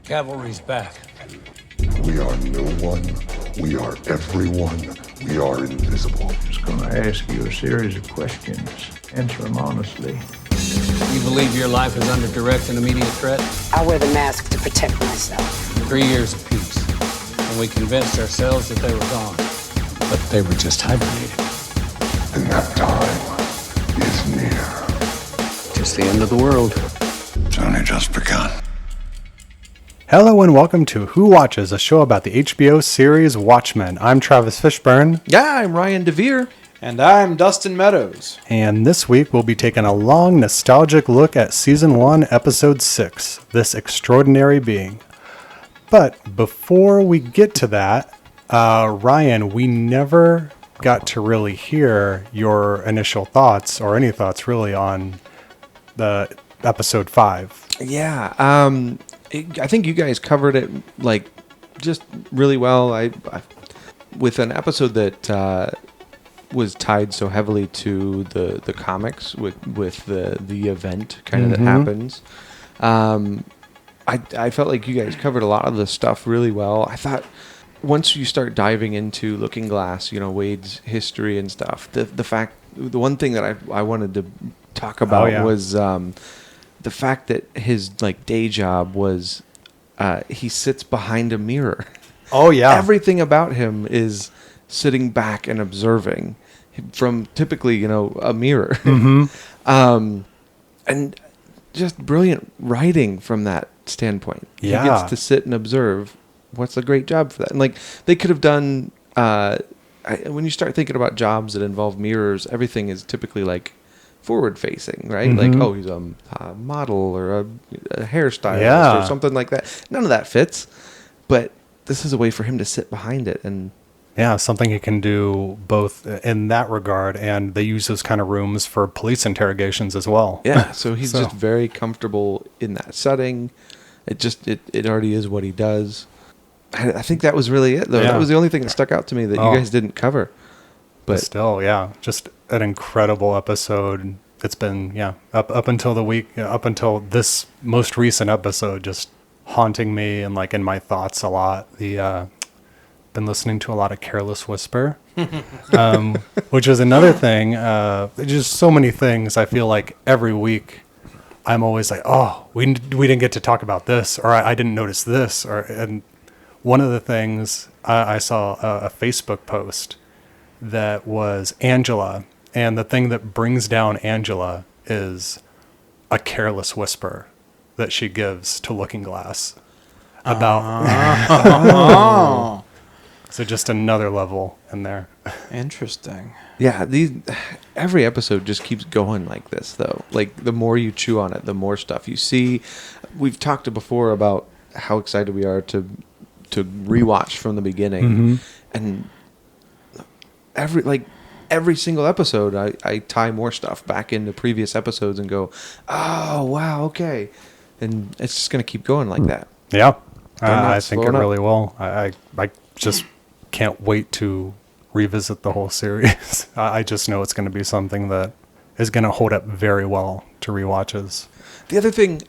Cavalry's back. We are no one. We are everyone. We are invisible. I'm just going to ask you a series of questions. Answer them honestly. You believe your life is under direct and immediate threat? I wear the mask to protect myself. 3 years of peace. And we convinced ourselves that they were gone. But they were just hibernating. And that time is near. Just the end of the world. It's only just begun. Hello and welcome to Who Watches, a show about the HBO series Watchmen. I'm Travis Fishburne. Yeah, I'm Ryan DeVere. And I'm Dustin Meadows. And this week we'll be taking a long, nostalgic look at Season 1, Episode 6, This Extraordinary Being. But before we get to that, Ryan, we never got to really hear your initial thoughts, or any thoughts really, on the Episode 5. Yeah, I think you guys covered it like just really well. I with an episode that was tied so heavily to the comics with the event kind of that happens. I felt like you guys covered a lot of the stuff really well. I thought once you start diving into Looking Glass, you know, Wade's history and stuff, the one thing that I wanted to talk about was the fact that his like day job was he sits behind a mirror. Oh yeah. Everything about him is sitting back and observing from typically, you know, a mirror. And just brilliant writing from that standpoint. Yeah. He gets to sit and observe. What's a great job for that? And like they could have done when you start thinking about jobs that involve mirrors, everything is typically like forward facing, right? Like, oh, he's a model or a hairstylist or something like that. None of that fits, but this is a way for him to sit behind it. And yeah, something he can do both in that regard, and they use those kind of rooms for police interrogations as well. Yeah, so he's just very comfortable in that setting. It already is what he does. I think that was really it, though. Yeah. That was the only thing that stuck out to me that you guys didn't cover. But still, yeah, just an incredible episode. It's been, up until the week, up until this most recent episode, just haunting me and like in my thoughts a lot. Been listening to a lot of Careless Whisper, which is another thing. Just so many things. I feel like every week I'm always like, oh, we didn't get to talk about this, or I didn't notice this, and one of the things I saw a Facebook post that was Angela, and the thing that brings down Angela is a careless whisper that she gives to Looking Glass about so just another level in there. Interesting. Yeah, every episode just keeps going like this, though. Like, the more you chew on it, the more stuff you see. We've talked before about how excited we are to rewatch from the beginning. And every single episode, I tie more stuff back into previous episodes and go, oh, wow, okay. And it's just going to keep going like that. Yeah, I think it really will. I just can't wait to revisit the whole series. I just know it's going to be something that is going to hold up very well to rewatches. The other thing,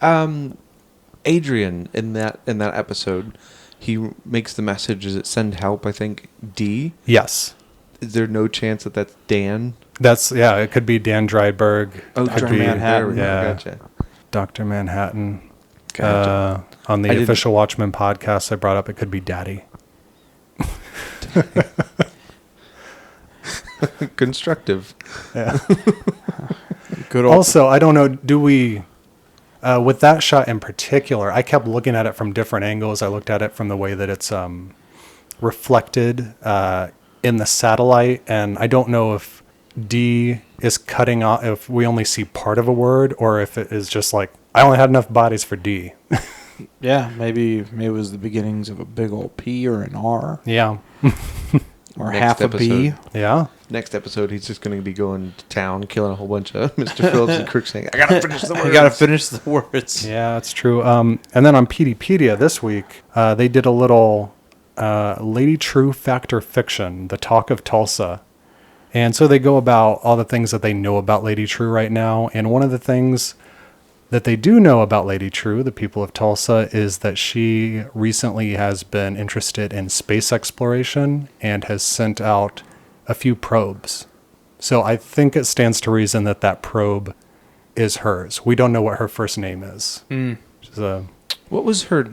Adrian in that episode, he makes the message, is it send help, I think, D? Yes. Is there no chance that that's Dan? It could be Dan Dryberg. Oh, Dr. Manhattan. Gotcha. Dr. Manhattan. Gotcha. On the official Watchmen podcast, I brought up it could be Daddy. Constructive. Yeah. Good old. Also, I don't know, do we... with that shot in particular, I kept looking at it from different angles. I looked at it from the way that it's reflected in the satellite, and I don't know if D is cutting off, if we only see part of a word, or if it is just like, I only had enough bodies for D. Yeah, maybe it was the beginnings of a big old P or an R. Yeah. Or Next half episode. a B. Yeah. Next episode, he's just going to be going to town, killing a whole bunch of Mr. Phillips and Crook, saying, I got to finish the words. I got to finish the words. Yeah, that's true. And then on PDpedia this week, they did a little Lady True Fact or Fiction, the Talk of Tulsa. And so they go about all the things that they know about Lady True right now. And one of the things that they do know about Lady True, the people of Tulsa, is that she recently has been interested in space exploration and has sent out a few probes. So I think it stands to reason that that probe is hers. We don't know what her first name is. She's What's her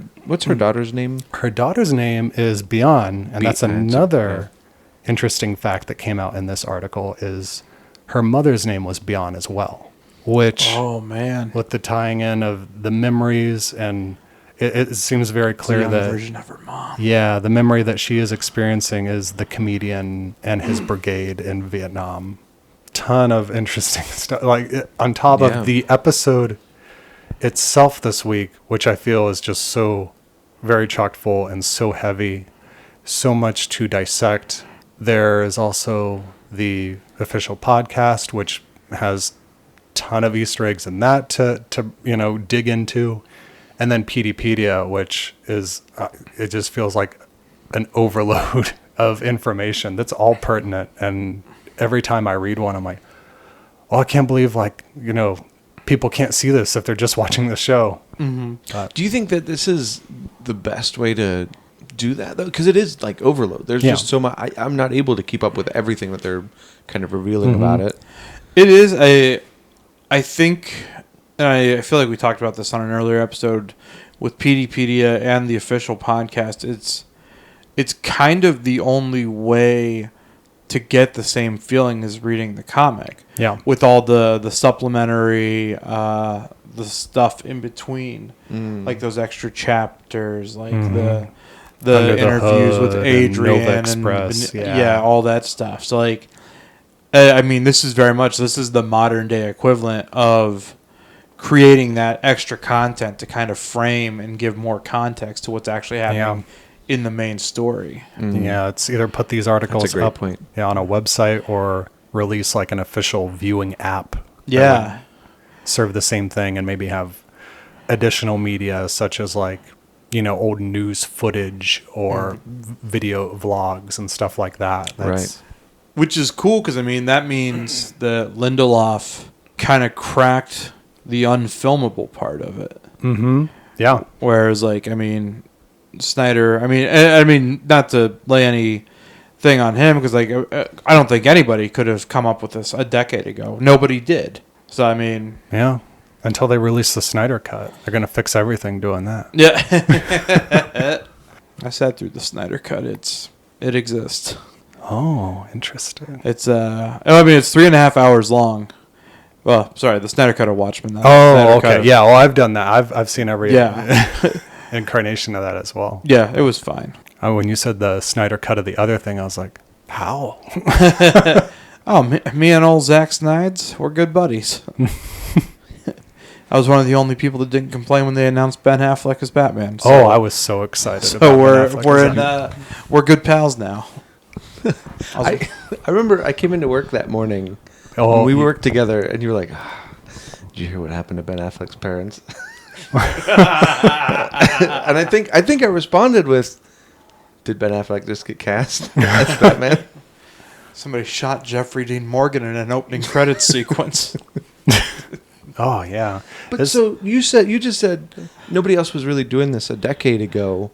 daughter's name? Her daughter's name is Beyond, and that's Beyond, another interesting fact that came out in this article is her mother's name was Beyond as well, which Oh man. with the tying in of the memories, and it seems very It's a clear young that version of her mom. yeah, the memory that she is experiencing is the comedian and his brigade in Vietnam. Ton of interesting stuff, on top Yeah. of the episode itself this week, which I feel is just so very chock full and so heavy, so much to dissect. There is also the official podcast, which has ton of Easter eggs in that to dig into, and then PDpedia, which is it just feels like an overload of information that's all pertinent. And every time I read one, I'm like, oh, I can't believe people can't see this if they're just watching the show. Do you think that this is the best way to do that, though? Because it is like overload. There's just so much. I'm not able to keep up with everything that they're kind of revealing about it. It is I think, and I feel like we talked about this on an earlier episode with PDpedia and the official podcast. It's kind of the only way to get the same feeling as reading the comic. Yeah. With all the supplementary, the stuff in between, like those extra chapters, like the Under the interviews with Hood and Adrian Nova Express, yeah, all that stuff. So I mean, this is the modern day equivalent of creating that extra content to kind of frame and give more context to what's actually happening in the main story. Yeah, it's either put these articles That's a great up point. on a website or release like an official viewing app. that Yeah. would serve the same thing and maybe have additional media such as old news footage or video vlogs and stuff like that. Right. Which is cool because, I mean, that means that Lindelof kind of cracked the unfilmable part of it. Mm-hmm. Yeah. Whereas, Snyder, I mean, not to lay anything on him because, I don't think anybody could have come up with this a decade ago. Nobody did. So, I mean... Yeah. Until they release the Snyder Cut. They're going to fix everything doing that. Yeah. I sat through the Snyder Cut. It exists. Oh, interesting. It's it's 3.5 hours long. Well, sorry, the Snyder Cut of Watchmen. Oh, Snyder okay. Cut of- Yeah, well, I've done that. I've seen every Yeah. incarnation of that as well. Yeah, it was fine. When you said the Snyder Cut of the other thing, I was like, how? Oh, me and old Zack Snyder, we're good buddies. I was one of the only people that didn't complain when they announced Ben Affleck as Batman. So, I was so excited. so about Ben we're Affleck as we're good pals now. I remember I came into work that morning. Oh, and we worked together, and you were like, "Did you hear what happened to Ben Affleck's parents?" And I think I responded with, "Did Ben Affleck just get cast as Batman?" Somebody shot Jeffrey Dean Morgan in an opening credits sequence. Oh yeah. But so you just said nobody else was really doing this a decade ago,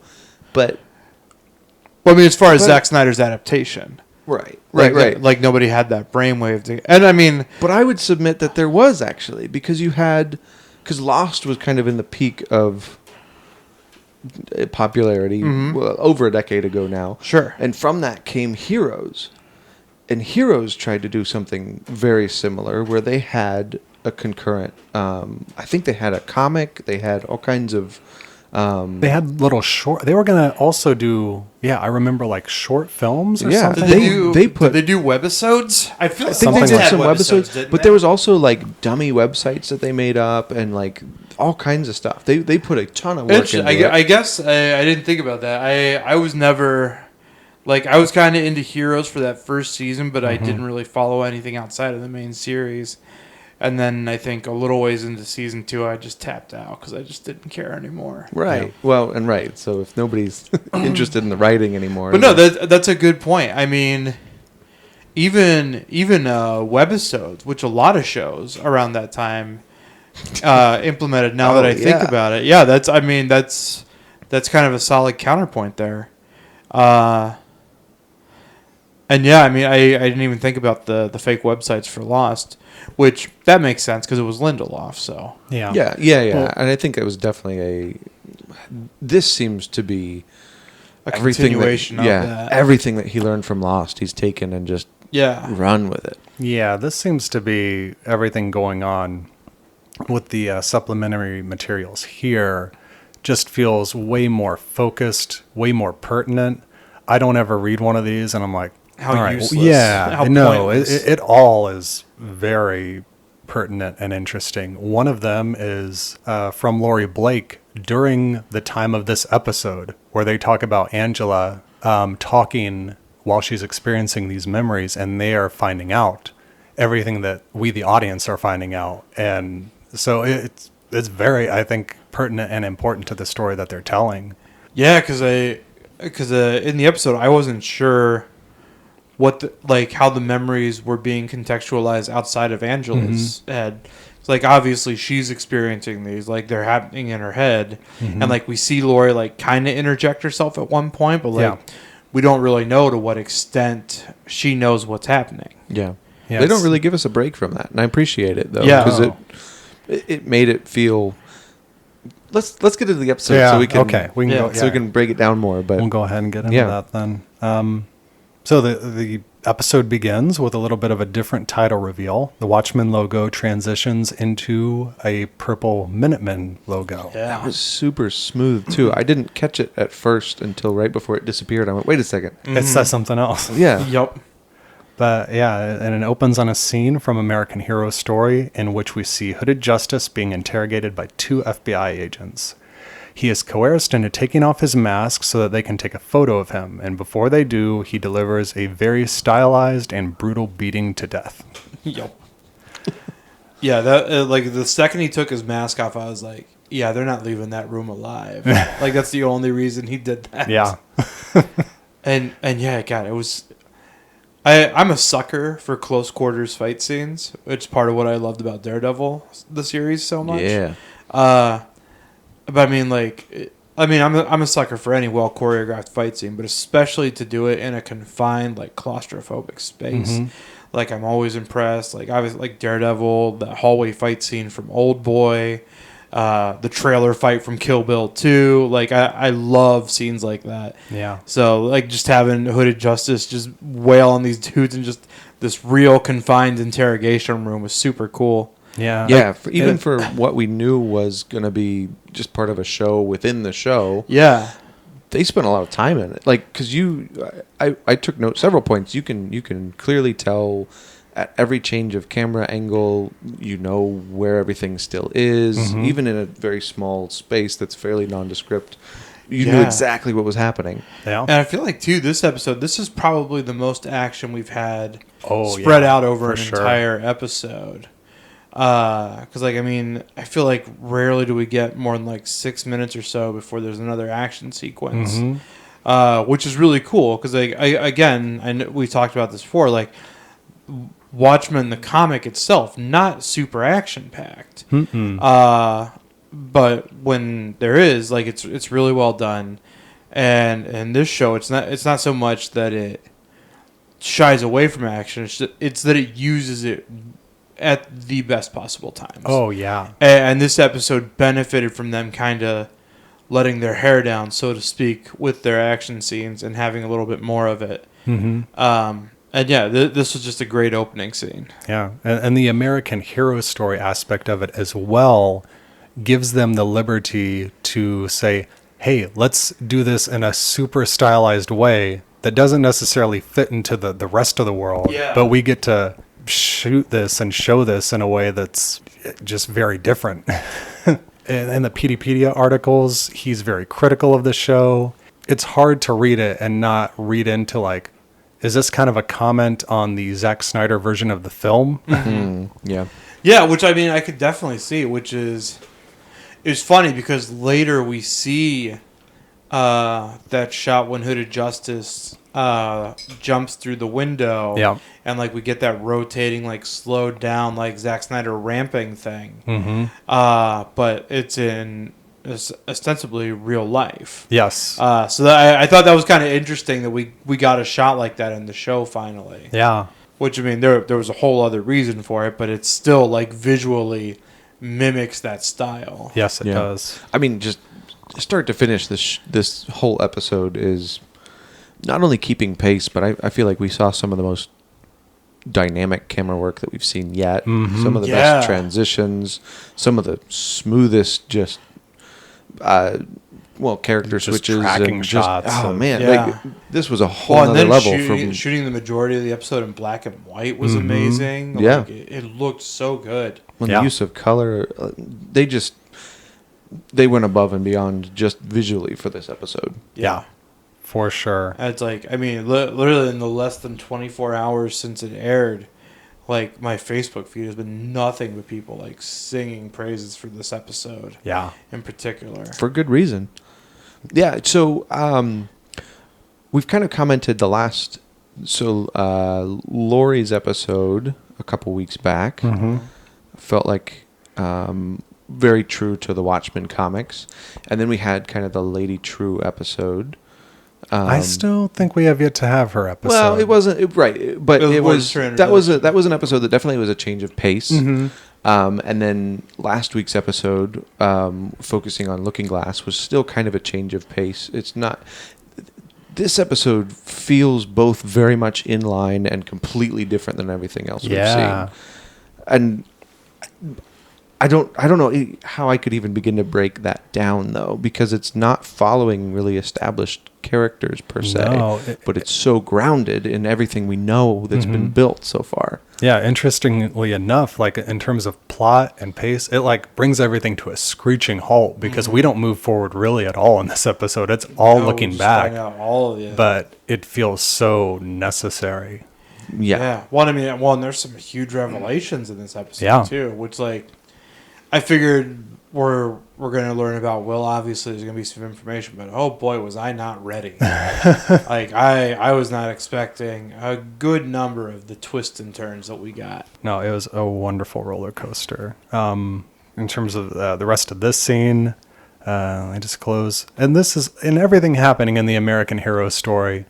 but Well, I mean, as far as But- Zack Snyder's adaptation. right. Like nobody had that brainwave thing. And I mean, But I would submit that there was actually because Lost was kind of in the peak of popularity well, over a decade ago now. Sure. And from that came Heroes. And Heroes tried to do something very similar where they had a concurrent, I think they had a comic, they had all kinds of... they had little short. They were gonna also do. Yeah, I remember short films or Yeah, something. They did they do webisodes? I feel I think Something they did like some webisodes, didn't but they? there was also dummy websites that they made up and all kinds of stuff. They put a ton of work into it. I guess I didn't think about that. I was never I was kind of into Heroes for that first season, but I didn't really follow anything outside of the main series. And then I think a little ways into season 2, I just tapped out because I just didn't care anymore. Right. Yeah. Well, and right. So if nobody's interested in the writing anymore, But no, that's a good point. I mean, even webisodes, which a lot of shows around that time implemented. Now that I think about it, yeah, that's kind of a solid counterpoint there. And yeah, I mean, I didn't even think about the fake websites for Lost, which that makes sense because it was Lindelof. So Yeah. Well, and I think it was definitely this seems to be a continuation of that. Everything that he learned from Lost, he's taken and just run with it. Yeah, this seems to be everything going on with the supplementary materials here. Just feels way more focused, way more pertinent. I don't ever read one of these, and I'm like, how all right, useless. Yeah, how no, pointless. it all is very pertinent and interesting. One of them is from Laurie Blake during the time of this episode, where they talk about Angela talking while she's experiencing these memories, and they are finding out everything that we, the audience, are finding out. And so it's very, I think, pertinent and important to the story that they're telling. Yeah, because in the episode, I wasn't sure how the memories were being contextualized outside of Angela's head. It's like, obviously she's experiencing these, like they're happening in her head, and like we see Lori like kind of interject herself at one point, but like we don't really know to what extent she knows what's happening. Yeah. Yes. They don't really give us a break from that, and I appreciate it though, Yeah. because it made it feel. Let's get into the episode so we can we can go, so we can break it down more. But we'll go ahead and get into that then. So the episode begins with a little bit of a different title reveal. The Watchmen logo transitions into a purple Minutemen logo. Yeah. that was super smooth too. I didn't catch it at first until right before it disappeared. I went, wait a second. It says something else. Yeah. Yep. But yeah, and it opens on a scene from American Hero Story in which we see Hooded Justice being interrogated by 2 FBI agents. He is coerced into taking off his mask so that they can take a photo of him, and before they do, he delivers a very stylized and brutal beating to death. Yep. Yeah, that like the second he took his mask off, I was like, yeah, they're not leaving that room alive. Like that's the only reason he did that. Yeah. and yeah, God, it was. I'm a sucker for close quarters fight scenes. It's part of what I loved about Daredevil, the series, so much. Yeah. But I mean, I'm a sucker for any well choreographed fight scene, but especially to do it in a confined, like claustrophobic space. Like I'm always impressed. Like obviously, like Daredevil, the hallway fight scene from Old Boy, the trailer fight from Kill Bill 2. Like I love scenes like that. Yeah. So like just having Hooded Justice just wail on these dudes in just this real confined interrogation room was super cool. Yeah. Yeah. Even for what we knew was going to be just part of a show within the show. Yeah. They spent a lot of time in it. Like, because I took note several points. You can clearly tell at every change of camera angle, you know where everything still is, even in a very small space that's fairly nondescript. You knew exactly what was happening. Yeah. And I feel like, too, this is probably the most action we've had spread out over an entire episode. Because, like, I mean, I feel like rarely do we get more than, like, 6 minutes or so before there's another action sequence. Which is really cool. Because, like, I know we talked about this before, like, Watchmen, the comic itself, not super action-packed. But when there is, like, it's really well done. And this show, it's not so much that it shies away from action. It's that it uses it at the best possible times. Oh, yeah. And this episode benefited from them kind of letting their hair down, so to speak, with their action scenes and having a little bit more of it. And yeah, this was just a great opening scene. Yeah. And the American Hero Story aspect of it as well gives them the liberty to say, hey, let's do this in a super stylized way that doesn't necessarily fit into the rest of the world. Yeah. But we get to shoot this and show this in a way that's just very different. In the Peteypedia articles, he's very critical of the show. It's hard to read it and not read into, like, is this kind of a comment on the Zack Snyder version of the film? Yeah. Yeah, which I mean I could definitely see, which is it's funny because later we see that shot when Hooded Justice jumps through the window. Yeah. And like we get that rotating, like slowed down, like Zack Snyder ramping thing. Mm-hmm. But it's in ostensibly real life. Yes. So that, I thought that was kind of interesting that we got a shot like that in the show finally. Yeah. Which, I mean, there was a whole other reason for it, but it's still like visually mimics that style. Yes, it does. I mean, just start to finish, this whole episode is not only keeping pace, but I feel like we saw some of the most dynamic camera work that we've seen yet. Mm-hmm. Some of the best transitions, some of the smoothest just character Just switches tracking and just, shots oh and- man, Yeah. like this was a whole Well, and other then level shooting the majority of the episode in black and white was Mhm. amazing. Yeah. Like, it looked so good. when Yeah. the use of color. They went above and beyond just visually for this episode. Yeah. For sure. And it's like, I mean, literally in the less than 24 hours since it aired, like my Facebook feed has been nothing but people like singing praises for this episode. Yeah. In particular. For good reason. Yeah, so we've kind of commented Lori's episode a couple weeks back felt like very true to the Watchmen comics. And then we had kind of the Lady True episode. I still think we have yet to have her episode. Well, it wasn't right, but It it was was her that was introduction. an episode that definitely was a change of pace. Mhm. And then last week's episode, focusing on Looking Glass, was still kind of a change of pace. It's not. This episode feels both very much in line and completely different than everything else we've seen. And I don't know how I could even begin to break that down though, because it's not following really established characters per se, No, but it's so grounded in everything we know that's been built so far. Yeah, interestingly enough, like in terms of plot and pace, it like brings everything to a screeching halt because we don't move forward really at all in this episode. It's all looking just back, find out all of it. but it feels so necessary. Yeah. Well, I mean, and there's some huge revelations in this episode Yeah. too, which like I figured we're going to learn about. Will, obviously there's going to be some information, but oh boy, was I not ready. Like I was not expecting a good number of the twists and turns that we got. No, it was a wonderful roller coaster. In terms of the rest of this scene, I disclose, and this is in everything happening in the American hero story,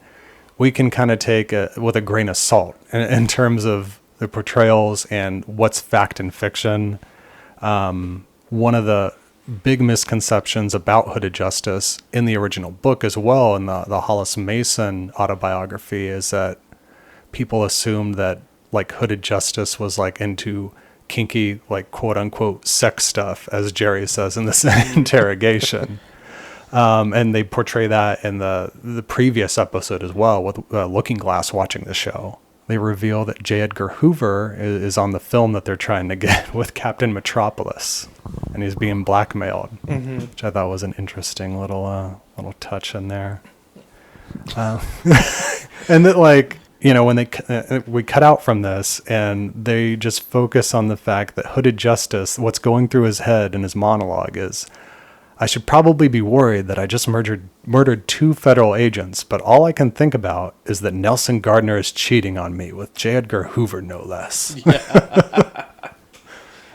we can kind of take with a grain of salt in terms of the portrayals and what's fact and fiction. One of the big misconceptions about Hooded Justice in the original book as well, in the Hollis Mason autobiography, is that people assumed that like Hooded Justice was like into kinky, like quote unquote sex stuff, as Jerry says in this interrogation. And they portray that in the previous episode as well with Looking Glass watching the show. They reveal that J. Edgar Hoover is on the film that they're trying to get with Captain Metropolis, and he's being blackmailed, which I thought was an interesting little touch in there. And that, like, you know, when we cut out from this and they just focus on the fact that Hooded Justice, what's going through his head in his monologue is, I should probably be worried that I just murdered 2 federal agents, but all I can think about is that Nelson Gardner is cheating on me with J. Edgar Hoover, no less. Yeah.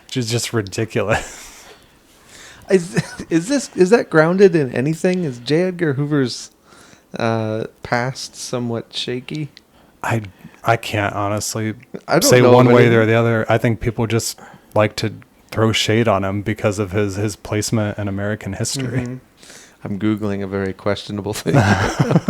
Which is just ridiculous. Is that grounded in anything? Is J. Edgar Hoover's past somewhat shaky? I can't honestly I don't say know one of way any- or the other. I think people just like to throw shade on him because of his placement in American history. I'm Googling a very questionable thing. I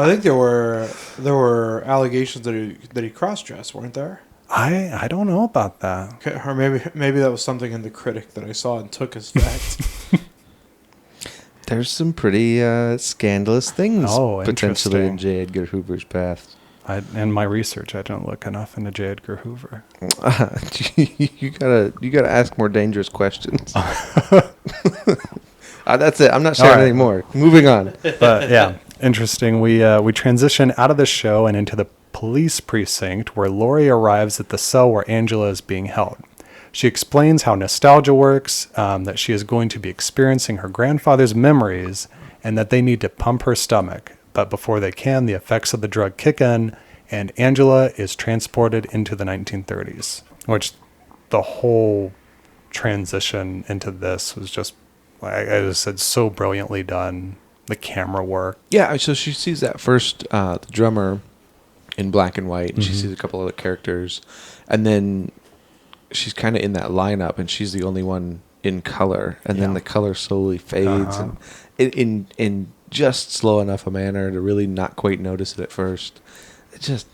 think there were allegations that he cross-dressed, weren't there? I don't know about that. Okay, or maybe that was something in the critic that I saw and took as fact. There's some pretty scandalous things potentially in interesting. J. Edgar Hoover's past. In my research, I didn't look enough into J. Edgar Hoover. You gotta ask more dangerous questions. That's it. I'm not sharing All right. anymore. Moving on. But yeah, interesting. We transition out of the show and into the police precinct where Lori arrives at the cell where Angela is being held. She explains how nostalgia works, that she is going to be experiencing her grandfather's memories, and that they need to pump her stomach. But before they can, the effects of the drug kick in, and Angela is transported into the 1930s. Which the whole transition into this was just, like I just said, so brilliantly done. The camera work. Yeah, so she sees that first, the drummer in black and white, and she sees a couple other characters, and then she's kind of in that lineup, and she's the only one in color, and then the color slowly fades, and in just slow enough a manner to really not quite notice it at first. It's just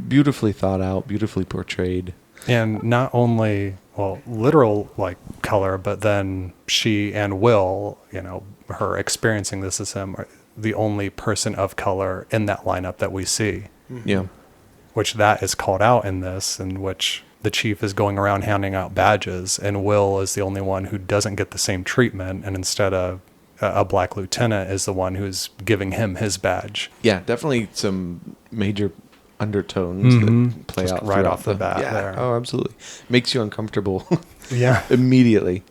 beautifully thought out, beautifully portrayed. And not only, well, literal like color, but then she and Will, her experiencing this as him, are the only person of color in that lineup that we see. Yeah. Which that is called out in this, in which the chief is going around handing out badges, and Will is the only one who doesn't get the same treatment, and instead of a black lieutenant is the one who's giving him his badge. Yeah, definitely some major undertones that play Just out right throughout off the bat there. Oh, absolutely. Makes you uncomfortable. Yeah. Immediately.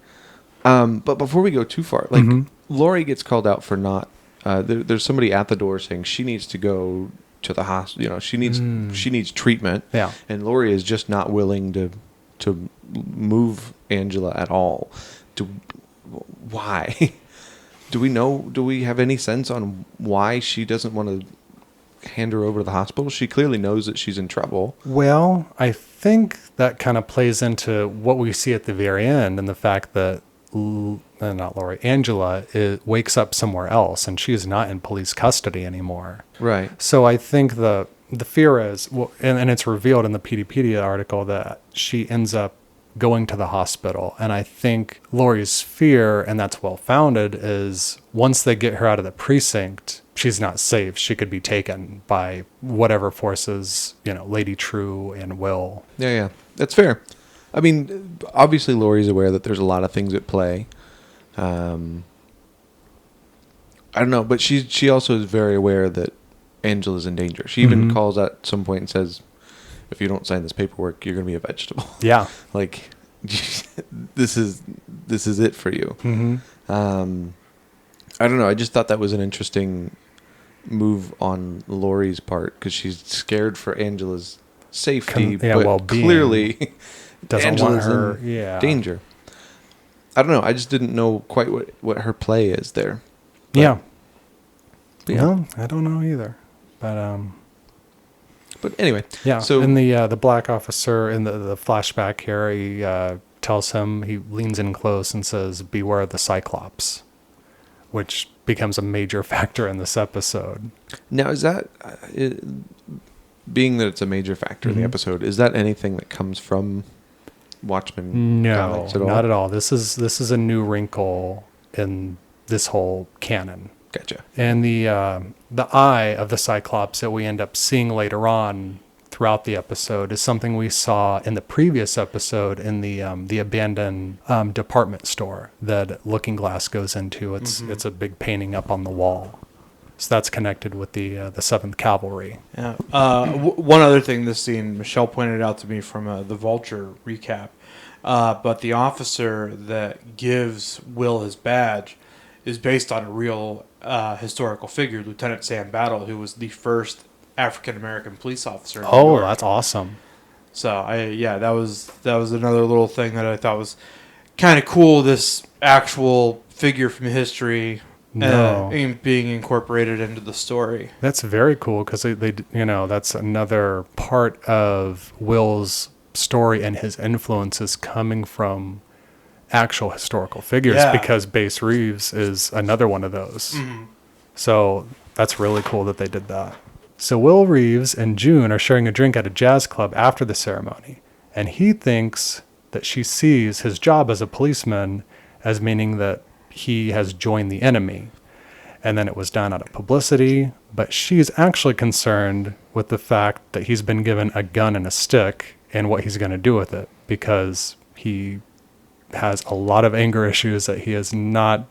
But before we go too far, like Lori gets called out for not. There's somebody at the door saying she needs to go to the hospital. She needs treatment. Yeah. And Lori is just not willing to move Angela at all. Why? Do we have any sense on why she doesn't want to hand her over to the hospital? She clearly knows that she's in trouble. Well, I think that kind of plays into what we see at the very end, and the fact that Angela wakes up somewhere else, and she is not in police custody anymore. Right. So I think the fear is, well, and it's revealed in the Peteypedia article that she ends up going to the hospital. And I think Lori's fear, and that's well-founded, is once they get her out of the precinct, she's not safe. She could be taken by whatever forces, Lady True and Will. Yeah. That's fair. I mean, obviously Lori's aware that there's a lot of things at play. I don't know, but she also is very aware that Angela's in danger. She even calls at some point and says, if you don't sign this paperwork, you're going to be a vegetable. Yeah. Like, this is it for you. I don't know. I just thought that was an interesting move on Lori's part, because she's scared for Angela's safety, but well-being. Clearly doesn't Angela's want her in danger. I don't know. I just didn't know quite what her play is there. But, No, I don't know either. But anyway, yeah. So in the black officer in the flashback here, he tells him, he leans in close and says, "Beware the Cyclops," which becomes a major factor in this episode. Now, is that being that it's a major factor in the episode? Is that anything that comes from Watchmen? No, not at all. This is a new wrinkle in this whole canon. Gotcha. And the eye of the Cyclops that we end up seeing later on throughout the episode is something we saw in the previous episode in the abandoned department store that Looking Glass goes into. It's a big painting up on the wall. So that's connected with the Seventh Kavalry. Yeah. One other thing, this scene, Michelle pointed out to me from the Vulture recap, but the officer that gives Will his badge is based on a real historical figure, Lieutenant Sam Battle, who was the first African-American police officer in New York. That's awesome. So that was another little thing that I thought was kind of cool, this actual figure from history being incorporated into the story. That's very cool, because they that's another part of Will's story, and his influences coming from actual historical figures, because Bass Reeves is another one of those. So that's really cool that they did that. So Will Reeves and June are sharing a drink at a jazz club after the ceremony, and he thinks that she sees his job as a policeman as meaning that he has joined the enemy, and then it was done out of publicity, but she's actually concerned with the fact that he's been given a gun and a stick and what he's going to do with it, because he has a lot of anger issues that he has not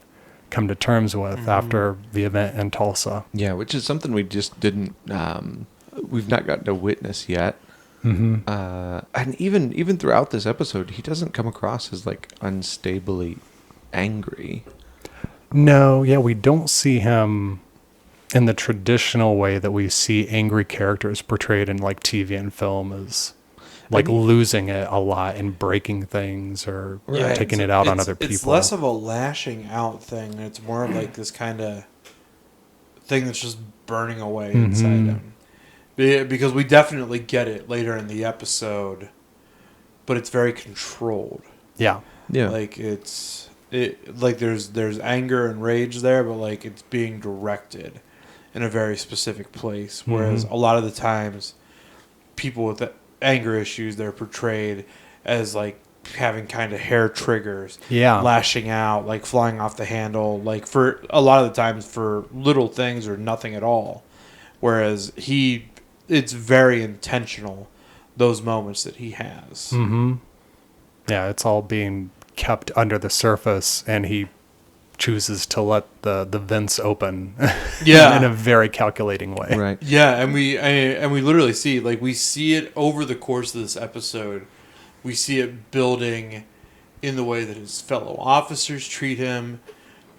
come to terms with after the event in Tulsa. Yeah, which is something we just didn't, we've not gotten to witness yet. And even throughout this episode, he doesn't come across as like unstably angry. No, yeah, we don't see him in the traditional way that we see angry characters portrayed in like TV and film as like losing it a lot and breaking things or taking it out on other people. It's less of a lashing out thing. It's more of like this kind of thing that's just burning away inside him. Because we definitely get it later in the episode, but it's very controlled. Yeah. Yeah. Like there's anger and rage there, but like it's being directed in a very specific place. Whereas a lot of the times, people with anger issues, they're portrayed as like having kind of hair triggers, lashing out, like flying off the handle, like for a lot of the times for little things or nothing at all. Whereas it's very intentional, those moments that he has. Yeah, it's all being kept under the surface, and he chooses to let the vents open in a very calculating way. Right. Yeah, and we literally see, like, we see it over the course of this episode. We see it building in the way that his fellow officers treat him.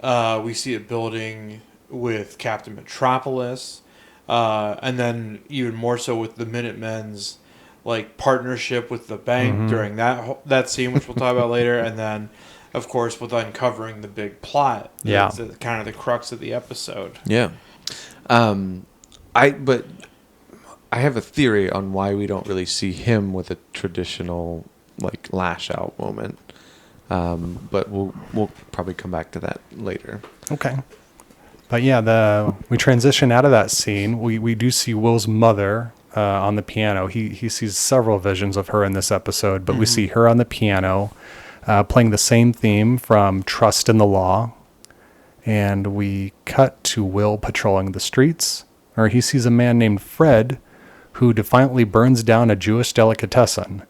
We see it building with Captain Metropolis. And then even more so with the Minutemen's like partnership with the bank during that scene, which we'll talk about later, and then of course with uncovering the big plot. Yeah, that's kind of the crux of the episode. Yeah. But I have a theory on why we don't really see him with a traditional like lash out moment. But we'll probably come back to that later. Okay. But yeah, we transition out of that scene. We do see Will's mother on the piano. He sees several visions of her in this episode, but we see her on the piano playing the same theme from Trust in the Law. And we cut to Will patrolling the streets, where he sees a man named Fred who defiantly burns down a Jewish delicatessen.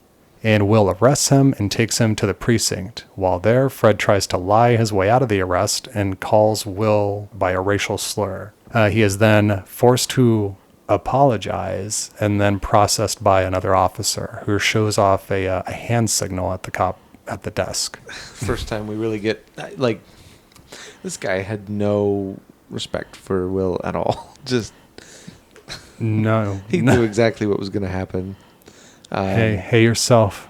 And Will arrests him and takes him to the precinct. While there, Fred tries to lie his way out of the arrest and calls Will by a racial slur. He is then forced to apologize and then processed by another officer who shows off a hand signal at the cop at the desk. First time we really get, like, this guy had no respect for Will at all. Just, no. He knew exactly what was going to happen. Hey yourself.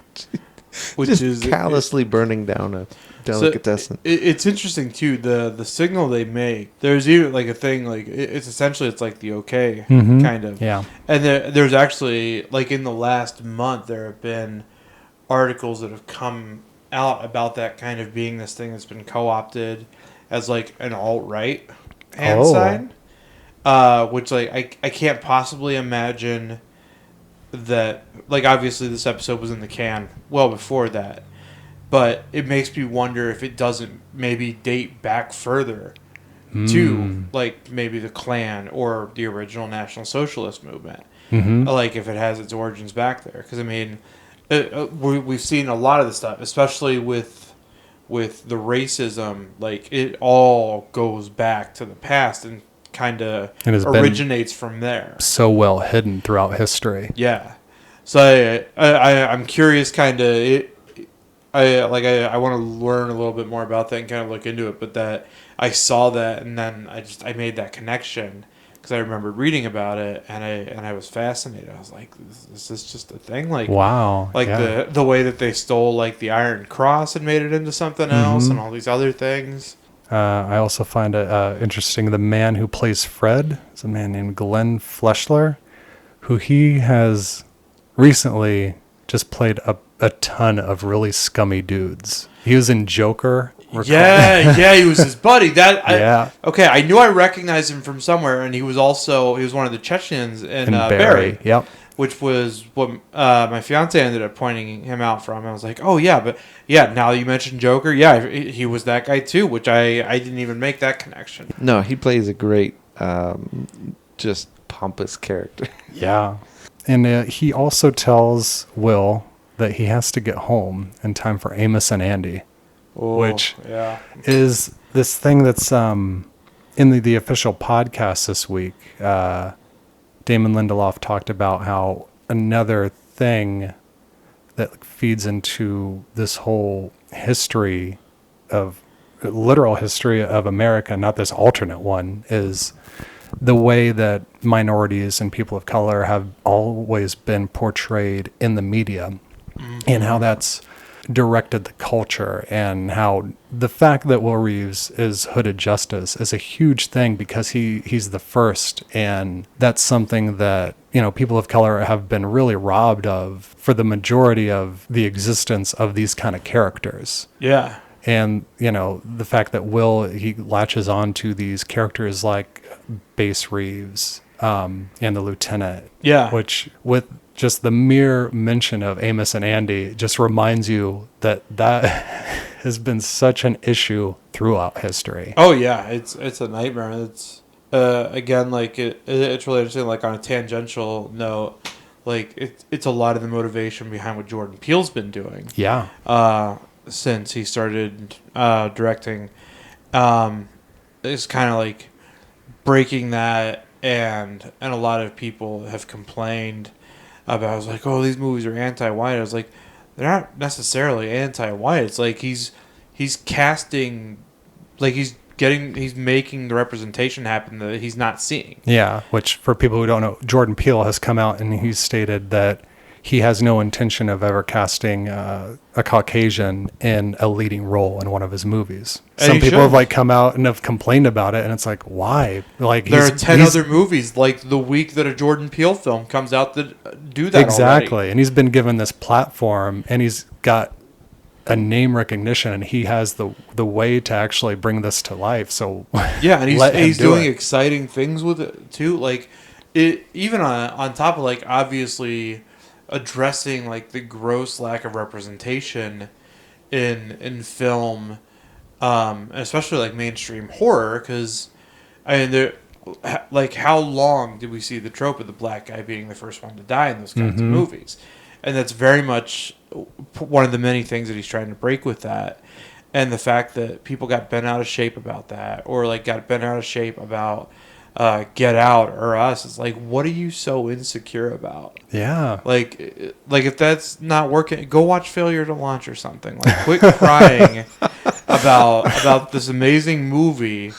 Which just is callously burning down a delicatessen. So it's interesting too. The signal they make. There's even like a thing like it's essentially it's like the okay kind of. Yeah. And there's actually like in the last month there have been articles that have come out about that kind of being this thing that's been co-opted as like an alt-right hand sign, which like I can't possibly imagine. That like obviously this episode was in the can well before that, but it makes me wonder if it doesn't maybe date back further to like maybe the Klan or the original National Socialist movement, like if it has its origins back there. Because I mean, we've seen a lot of this stuff, especially with the racism. Like it all goes back to the past and kind of originates from there. So well hidden throughout history. Yeah. So I'm curious kind of I want to learn a little bit more about that and kind of look into it, but that I saw that and then I made that connection because I remembered reading about it and I was fascinated. I was like, is this just a thing? Like wow. Like the way that they stole like the Iron Cross and made it into something else and all these other things. I also find it interesting. The man who plays Fred is a man named Glenn Fleshler, who he has recently just played a ton of really scummy dudes. He was in Joker. Yeah, he was his buddy. Okay, I knew I recognized him from somewhere, and he was one of the Chechens in Barry. Yep. Which was what my fiance ended up pointing him out from. I was like, oh, yeah, but yeah, now you mentioned Joker, yeah, he was that guy too, which I didn't even make that connection. No, he plays a great, just pompous character. Yeah. And he also tells Will that he has to get home in time for Amos and Andy, which is this thing that's in the official podcast this week. Damon Lindelof talked about how another thing that feeds into this whole history of literal history of America, not this alternate one, is the way that minorities and people of color have always been portrayed in the media, and how that's directed the culture, and how the fact that Will Reeves is Hooded Justice is a huge thing because he's the first, and that's something that, you know, people of color have been really robbed of for the majority of the existence of these kind of characters. Yeah. And, you know, the fact that he latches on to these characters like Bass Reeves and the Lieutenant. Yeah. Which, with just the mere mention of Amos and Andy, just reminds you that has been such an issue throughout history. Oh, yeah. It's a nightmare. It's, again, like, it's really interesting, like, on a tangential note, like, it's a lot of the motivation behind what Jordan Peele's been doing. Yeah. Since he started directing, it's kind of like breaking that, and a lot of people have complained about. I was like, oh, these movies are anti-white. I was like, they're not necessarily anti-white. It's like he's casting, like he's making the representation happen that he's not seeing. Yeah, which for people who don't know, Jordan Peele has come out and he's stated that he has no intention of ever casting a Caucasian in a leading role in one of his movies. Some people have like come out and have complained about it, and it's like, why? Like, there are 10 other movies like the week that a Jordan Peele film comes out that do that exactly already. And he's been given this platform, and he's got a name recognition, and he has the way to actually bring this to life. So yeah, and he's doing exciting things with it too. Like, it even on top of, like, obviously addressing, like, the gross lack of representation in film, especially, like, mainstream horror, because I mean, like, how long did we see the trope of the black guy being the first one to die in those kinds of movies? And that's very much one of the many things that he's trying to break with that. And the fact that people got bent out of shape about that, or, like, got bent out of shape about Get Out or Us. It's like, what are you so insecure about? Yeah. Like if that's not working, go watch Failure to Launch or something. Like, quit crying about this amazing movie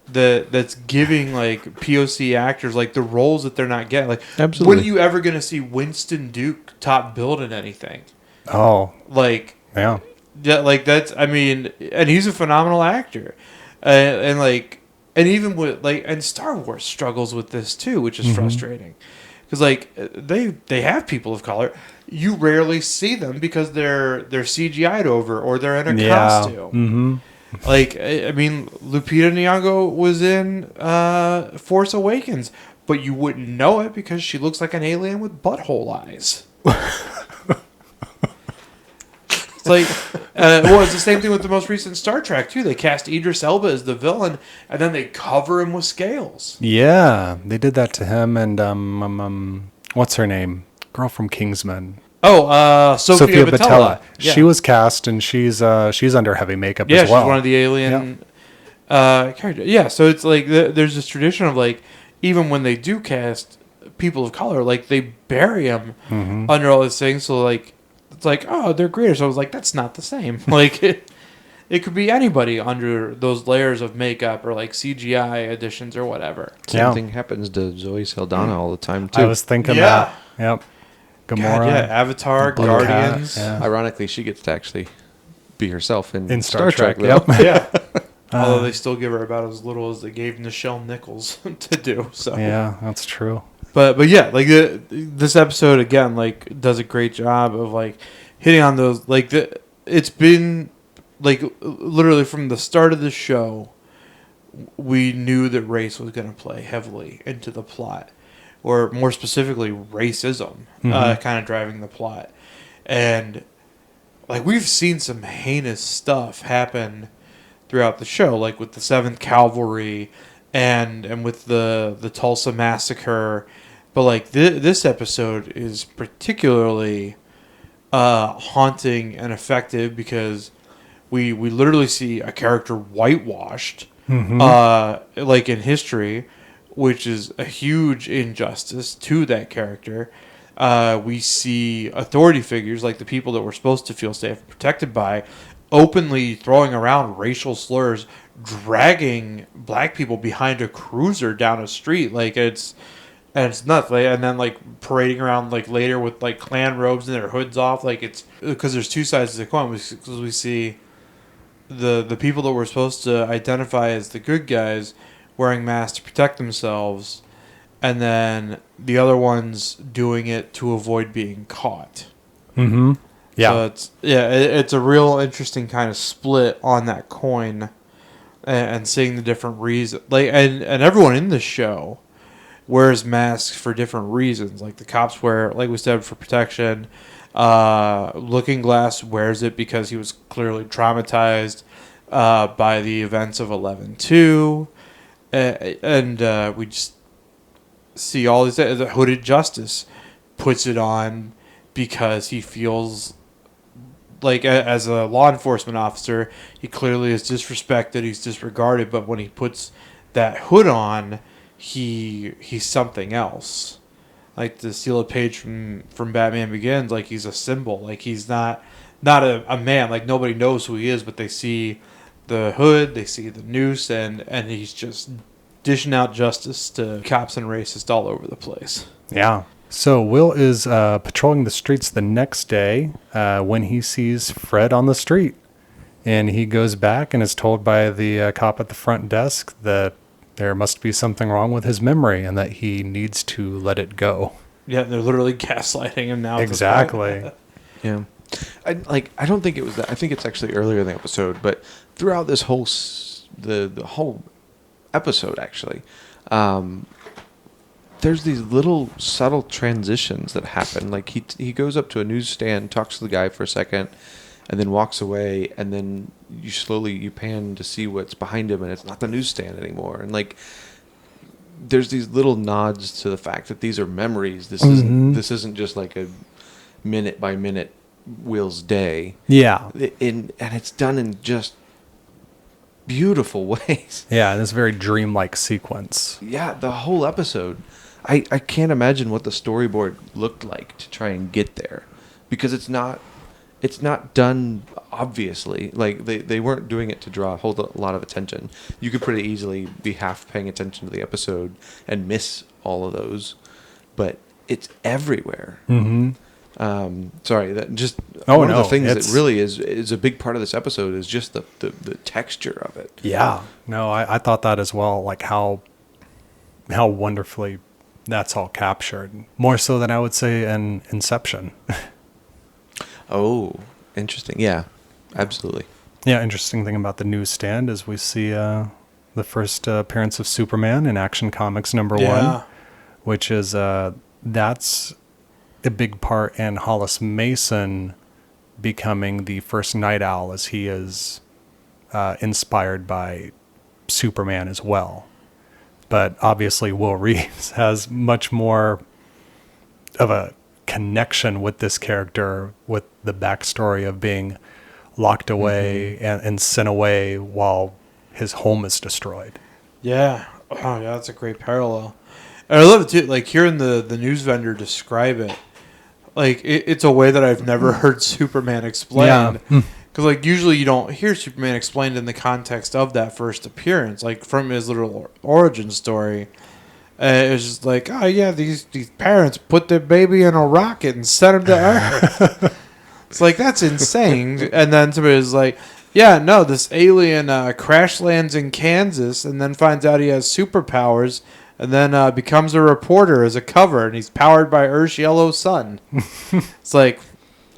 that's giving, like, POC actors, like, the roles that they're not getting. Like, absolutely. When are you ever going to see Winston Duke top billed in anything? Oh. Like, yeah. Yeah, like, that's, I mean, and he's a phenomenal actor. And like, and even with, like, and Star Wars struggles with this too, which is frustrating. Because, like, they have people of color. You rarely see them because they're CGI'd over, or they're in a costume. Like, I mean, Lupita Nyong'o was in Force Awakens, but you wouldn't know it because she looks like an alien with butthole eyes. It's like, well, it's the same thing with the most recent Star Trek too. They cast Idris Elba as the villain, and then they cover him with scales. Yeah, they did that to him, and what's her name? Girl from Kingsman. Oh, Sophia Boutella. Yeah. She was cast, and she's under heavy makeup as well. Yeah, she's one of the alien characters. Yeah, so it's like there's this tradition of, like, even when they do cast people of color, like, they bury them under all these things. So, like, it's like, oh, they're greater. So I was like, that's not the same. Like, it could be anybody under those layers of makeup or, like, CGI additions or whatever. Same thing happens to Zoe Saldana all the time too. I was thinking that. Yep. Gamora. God, yeah, Avatar, Guardians. Yeah. Ironically, she gets to actually be herself in Star Trek. though. Yep. Yeah. Although they still give her about as little as they gave Nichelle Nichols to do. So yeah, that's true. But yeah, like, this episode again, like, does a great job of, like, hitting on those, like, it's been, like, literally from the start of the show, we knew that race was going to play heavily into the plot, or more specifically racism, kind of driving the plot. And, like, we've seen some heinous stuff happen throughout the show, like with the Seventh Kavalry and with the Tulsa Massacre. But, like, this episode is particularly haunting and effective because we literally see a character whitewashed, like, in history, which is a huge injustice to that character. We see authority figures, like the people that we're supposed to feel safe and protected by, openly throwing around racial slurs, dragging black people behind a cruiser down a street. Like, it's nuts. Like, and then, like, parading around, like, later with, like, Klan robes and their hoods off. Like, it's because there's two sides to the coin. Because we see the people that we're supposed to identify as the good guys wearing masks to protect themselves, and then the other ones doing it to avoid being caught. Mm-hmm. Yeah. So it's a real interesting kind of split on that coin, and seeing the different reasons. Like, and everyone in the show wears masks for different reasons. Like, the cops wear, like we said, for protection. Looking Glass wears it because he was clearly traumatized by the events of 11/2. And we just see all these. The Hooded Justice puts it on because he feels like, as a law enforcement officer, he clearly is disrespected, he's disregarded, but when he puts that hood on, he's something else. Like, to steal a page from Batman Begins, like, he's a symbol. Like, he's not a man. Like, nobody knows who he is, but they see the hood, they see the noose, and he's just dishing out justice to cops and racists all over the place. Yeah. So Will is patrolling the streets the next day when he sees Fred on the street. And he goes back and is told by the cop at the front desk that there must be something wrong with his memory and that he needs to let it go. Yeah, they're literally gaslighting him now. Exactly. Yeah. I don't think it was that. I think it's actually earlier in the episode, but throughout this whole the whole episode, actually, there's these little subtle transitions that happen. Like, he goes up to a newsstand, talks to the guy for a second, and then walks away, and then you pan to see what's behind him, and it's not the newsstand anymore. And, like, there's these little nods to the fact that these are memories. This isn't just like a minute by minute Will's day. Yeah. And it's done in just beautiful ways. Yeah, this very dreamlike sequence. Yeah, the whole episode. I can't imagine what the storyboard looked like to try and get there, because it's not done obviously. Like, they weren't doing it to hold a lot of attention. You could pretty easily be half paying attention to the episode and miss all of those, but it's everywhere. Mm-hmm. Sorry, that just one of the things that really is a big part of this episode is just the texture of it. Yeah. No, I thought that as well, like how wonderfully that's all captured. More so than I would say in Inception. Oh, interesting. Yeah, absolutely. Yeah, interesting thing about the newsstand is we see the first appearance of Superman in Action Comics #1, which is that's a big part in Hollis Mason becoming the first Night Owl, as he is inspired by Superman as well. But obviously Will Reeves has much more of a connection with this character, with the backstory of being locked away and sent away while his home is destroyed. Yeah. Oh, yeah, that's a great parallel. And I love it, too. Like, hearing the news vendor describe it, like, it's a way that I've never heard Superman explained. Yeah. Because, like, usually you don't hear Superman explained in the context of that first appearance, like, from his little origin story. It's just like, oh, yeah, these parents put their baby in a rocket and sent him to Earth. It's like, that's insane. And then somebody's like, yeah, no, this alien crash lands in Kansas and then finds out he has superpowers and then becomes a reporter as a cover, and he's powered by Earth's yellow sun. It's like,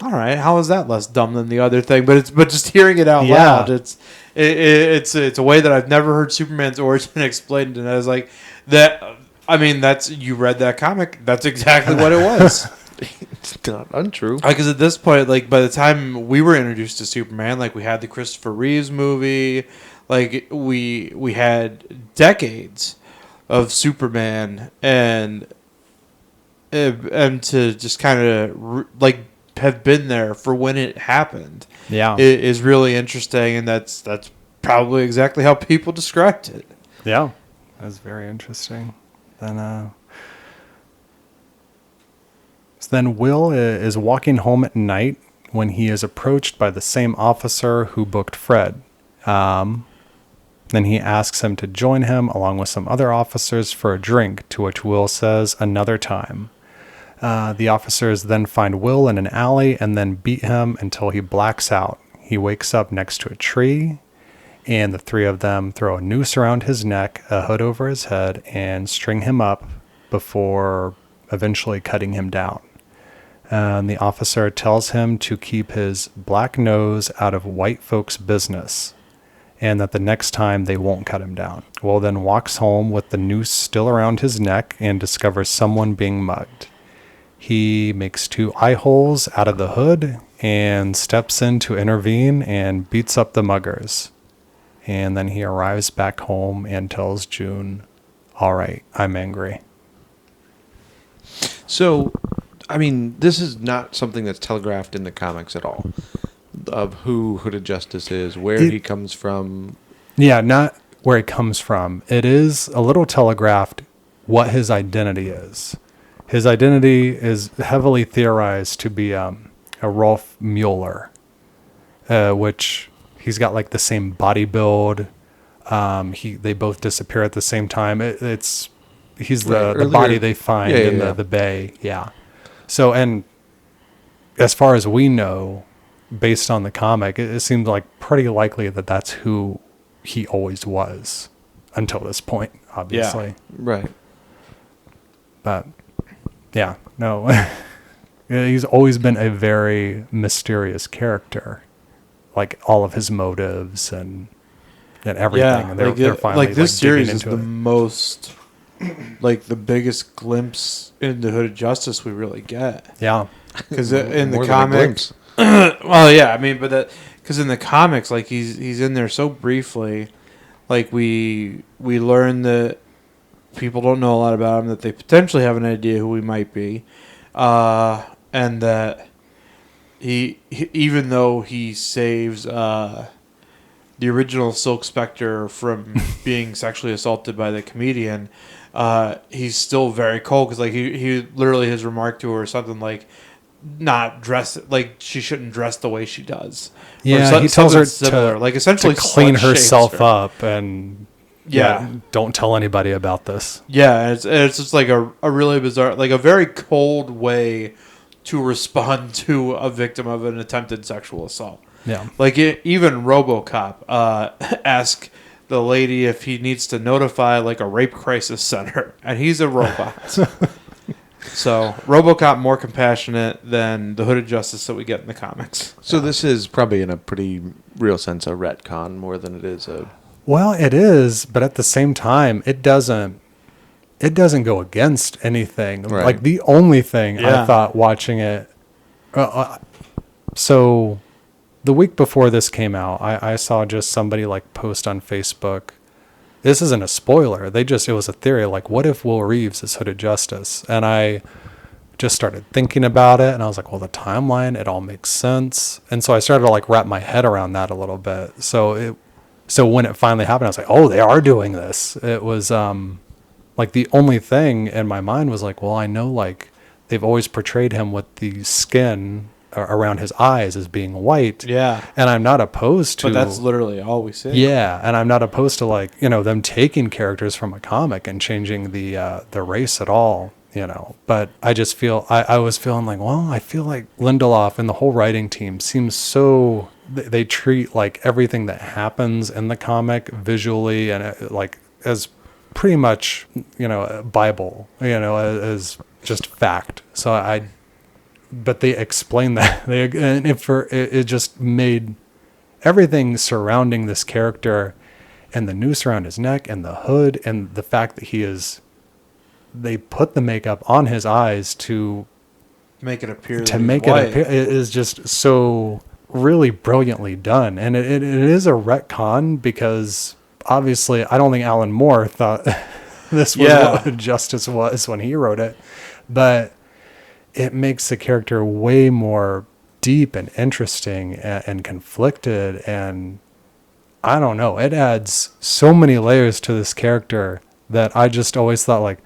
all right, how is that less dumb than the other thing? But just hearing it out loud, it's a way that I've never heard Superman's origin explained, and I was like, that. I mean, you read that comic. That's exactly what it was. It's not untrue. Because at this point, like, by the time we were introduced to Superman, like, we had the Christopher Reeves movie, like, we had decades of Superman, and to just kind of like have been there for when it happened. Yeah, is really interesting, and that's probably exactly how people described it. Yeah, that's very interesting. Then Then Will is walking home at night when he is approached by the same officer who booked Fred. Then he asks him to join him along with some other officers for a drink, to which Will says another time. The officers then find Will in an alley and then beat him until he blacks out. He wakes up next to a tree, and the three of them throw a noose around his neck, a hood over his head, and string him up before eventually cutting him down. And the officer tells him to keep his black nose out of white folks' business, and that the next time they won't cut him down. Will then walks home with the noose still around his neck and discovers someone being mugged. He makes 2 eye holes out of the hood and steps in to intervene and beats up the muggers. And then he arrives back home and tells June, "All right, I'm angry." So, I mean, this is not something that's telegraphed in the comics at all, of who Hooded Justice is, where he comes from. Yeah, not where he comes from. It is a little telegraphed what his identity is. His identity is heavily theorized to be a Rolf Mueller, which he's got like the same body build. They both disappear at the same time. He's the body they find in the bay. Yeah. So, and as far as we know, based on the comic, it seems like pretty likely that that's who he always was until this point, obviously. Yeah. Right. But yeah, no, he's always been a very mysterious character, like all of his motives and everything. Yeah, and they're finally like this series is into the it. most, like the biggest glimpse into Hooded Justice we really get. Yeah, because in the More than a comics, well, yeah, I mean, but because in the comics, like he's in there so briefly, like we learn that people don't know a lot about him, that they potentially have an idea who he might be, and that he even though he saves the original Silk Spectre from being sexually assaulted by the comedian, he's still very cold, because like he literally his remark to her or something like, not dress like she shouldn't dress the way she does. Yeah, he tells her similar, to like essentially to clean slut-shames herself her. up and Yeah. don't tell anybody about this. Yeah, it's just like a really bizarre, like a very cold way to respond to a victim of an attempted sexual assault. Yeah. Like even RoboCop asked the lady if he needs to notify like a rape crisis center, and he's a robot. So RoboCop more compassionate than the Hooded Justice that we get in the comics. So this is probably in a pretty real sense a retcon more than it is a... Well, it is, but at the same time, it doesn't go against anything. Right. Like the only thing Yeah. I thought watching it, so the week before this came out, I saw just somebody like post on Facebook. This isn't a spoiler. It was a theory. Like, what if Will Reeves is Hooded Justice? And I just started thinking about it, and I was like, well, the timeline, it all makes sense. And so I started to like wrap my head around that a little bit. So when it finally happened, I was like, oh, they are doing this. It was like the only thing in my mind was like, well, I know like they've always portrayed him with the skin around his eyes as being white. Yeah. And I'm not opposed to... But that's literally all we see. Yeah, and I'm not opposed to like, them taking characters from a comic and changing the race at all, But I just feel I was feeling like, well, I feel like Lindelof and the whole writing team seems so they treat like everything that happens in the comic visually and like as pretty much, a Bible, as just fact. So but they explain that it just made everything surrounding this character and the noose around his neck and the hood and the fact that they put the makeup on his eyes to Make it appear it appear. It is just so really brilliantly done. And it is a retcon because obviously I don't think Alan Moore thought this was what Justice was when he wrote it, but it makes the character way more deep and interesting and conflicted. And I don't know, it adds so many layers to this character that I just always thought like,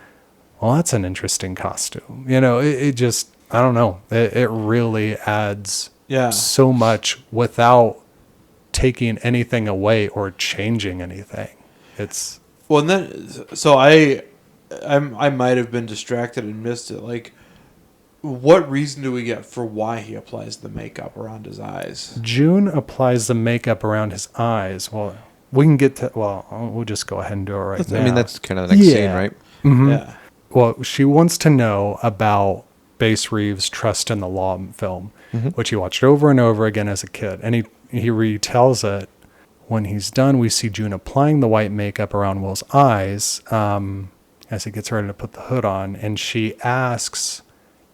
well, that's an interesting costume. It just, I don't know. It really adds Yeah. so much without taking anything away or changing anything. It's Well, and then so I might have been distracted and missed it. Like, what reason do we get for why he applies the makeup around his eyes? June applies the makeup around his eyes. Well, we can get to. Well, we'll just go ahead and do it right now. I mean, that's kind of the next scene, right? Yeah. Well, she wants to know about Bass Reeves' trust in the law film, which he watched over and over again as a kid, and he retells it. When he's done, we see June applying the white makeup around Will's eyes as he gets ready to put the hood on, and she asks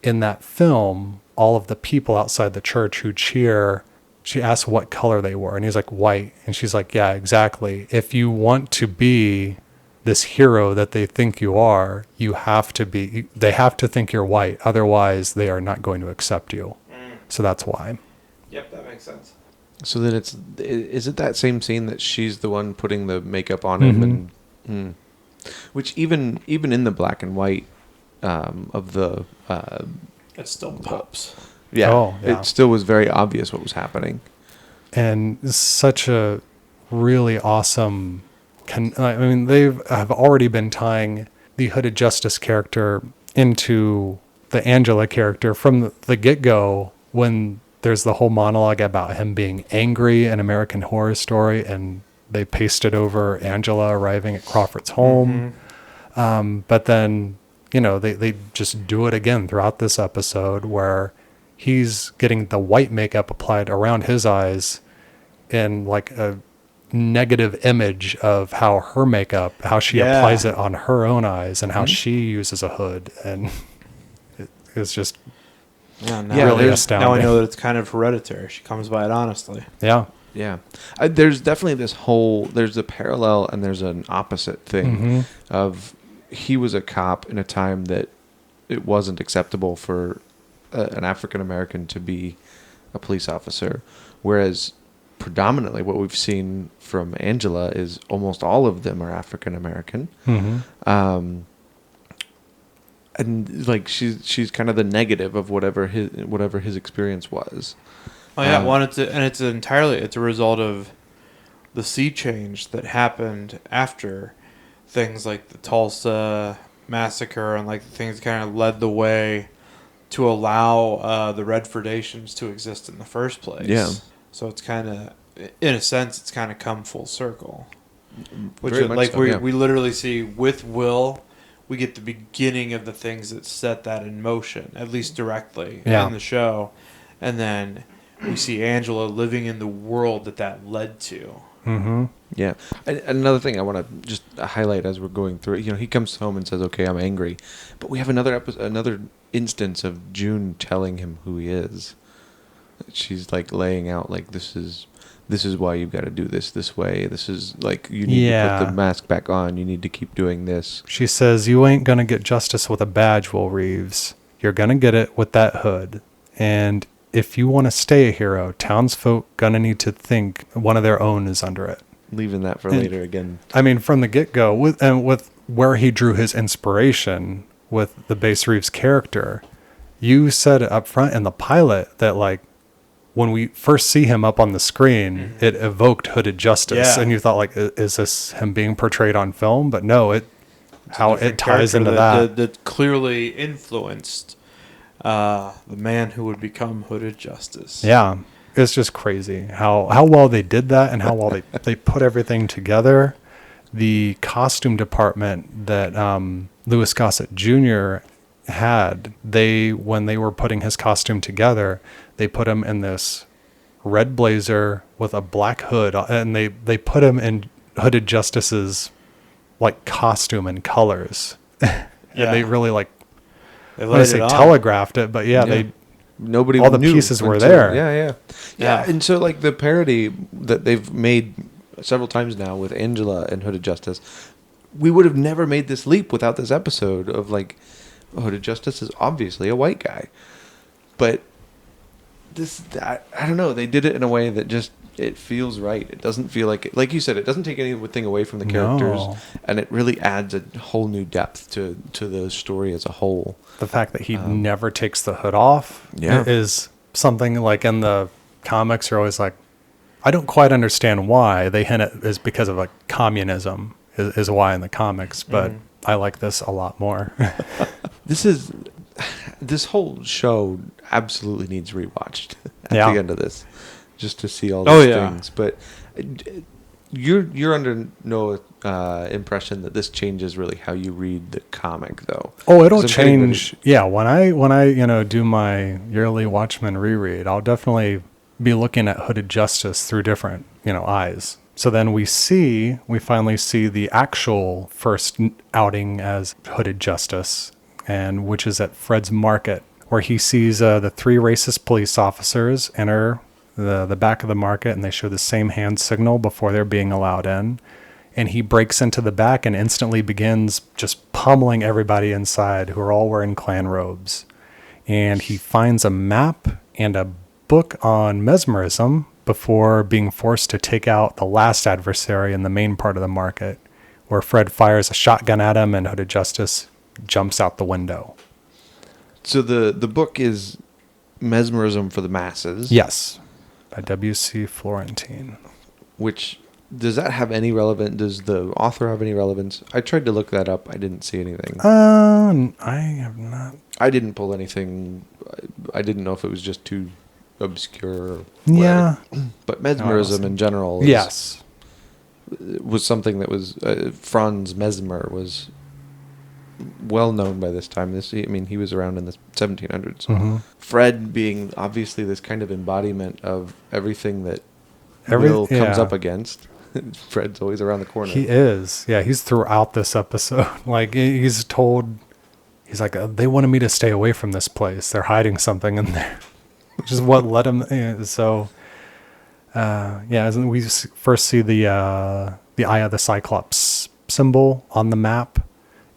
in that film all of the people outside the church who cheer. She asks what color they were, and he's like, white, and she's like, yeah, exactly. If you want to be this hero that they think you are, you have to be. They have to think you're white, otherwise they are not going to accept you. So that's why. Yep, that makes sense. So then is it that same scene that she's the one putting the makeup on him, and which even in the black and white of the It still pops. yeah, yeah. it still was very obvious what was happening. And such a really awesome. I mean, have already been tying the Hooded Justice character into the Angela character from the get-go, when there's the whole monologue about him being angry in American Horror Story, and they pasted over Angela arriving at Crawford's home. But then, they just do it again throughout this episode, where he's getting the white makeup applied around his eyes in like a negative image of how her makeup, how she applies it on her own eyes, and how she uses a hood. And it's just really astounding. Now I know that it's kind of hereditary. She comes by it honestly. Yeah. Yeah, there's definitely there's a parallel and there's an opposite thing of he was a cop in a time that it wasn't acceptable for an African American to be a police officer, whereas predominantly what we've seen from Angela is almost all of them are African American. And like she's kind of the negative of whatever his experience was. Oh yeah, it's a result of the sea change that happened after things like the Tulsa massacre, and like things kind of led the way to allow the Redfordations to exist in the first place. Yeah. So it's kind of, in a sense, it's kind of come full circle. Which Very is, much like so, we literally see with Will, we get the beginning of the things that set that in motion, at least directly in the show, and then we see Angela living in the world that led to. Yeah. Another thing I want to just highlight as we're going through it, he comes home and says, "Okay, I'm angry," but we have another instance of June telling him who he is. She's like laying out like this is why you've got to do this way. This is like you need to put the mask back on. You need to keep doing this. She says, "You ain't gonna get justice with a badge, Will Reeves. You're gonna get it with that hood. And if you want to stay a hero, townsfolk gonna need to think one of their own is under it." Leaving that for later again. I mean, from the get-go, with where he drew his inspiration with the Bass Reeves character, you said it up front in the pilot that, like, when we first see him up on the screen, it evoked Hooded Justice, and you thought, like, is this him being portrayed on film? But no, it ties into that. That clearly influenced the man who would become Hooded Justice. Yeah, it's just crazy how well they did that, and how well they put everything together. The costume department that Louis Gossett Jr. had, when they were putting his costume together, they put him in this red blazer with a black hood, and they put him in Hooded Justice's like costume and colors. And they really telegraphed it, but nobody all the knew pieces were until- there. Yeah. And so like the parody that they've made several times now with Angela and Hooded Justice, we would have never made this leap without this episode of like Hooded Justice is obviously a white guy, but I don't know, they did it in a way that just It feels right. It doesn't feel like you said, it doesn't take anything away from the characters, No. and it really adds a whole new depth to the story as a whole. The fact that he never takes the hood off is something like in the comics, you're always like, I don't quite understand why. They hint it is because of like communism is why in the comics, but I like this a lot more. This whole show absolutely needs rewatched at Yeah. the end of this, just to see all these things. But you're under no impression that this changes really how you read the comic, though. Oh, it'll 'Cause I'm getting ready- change. Yeah, when I do my yearly Watchmen reread, I'll definitely be looking at Hooded Justice through different, eyes. So then we finally see the actual first outing as Hooded Justice, and which is at Fred's Market, where he sees the three racist police officers enter the back of the market, and they show the same hand signal before they're being allowed in. And he breaks into the back and instantly begins just pummeling everybody inside, who are all wearing Klan robes. And he finds a map and a book on mesmerism before being forced to take out the last adversary in the main part of the market, where Fred fires a shotgun at him and Hooded Justice jumps out the window. So the book is Mesmerism for the Masses. Yes, by W.C. Florentine. Which, does that have any relevance? Does the author have any relevance? I tried to look that up. I didn't see anything. I have not. I didn't pull anything. I didn't know if it was just too obscure. Or Yeah. whatever. But mesmerism in general Yes. was something that was... Franz Mesmer was well known by this time. He was around in the 1700s. Mm-hmm. Fred being obviously this kind of embodiment of everything that Will comes up against. Fred's always around the corner. He is. Yeah, he's throughout this episode. Like, he's like, they wanted me to stay away from this place. They're hiding something in there. Which is what led him. As we first see the Eye of the Cyclops symbol on the map.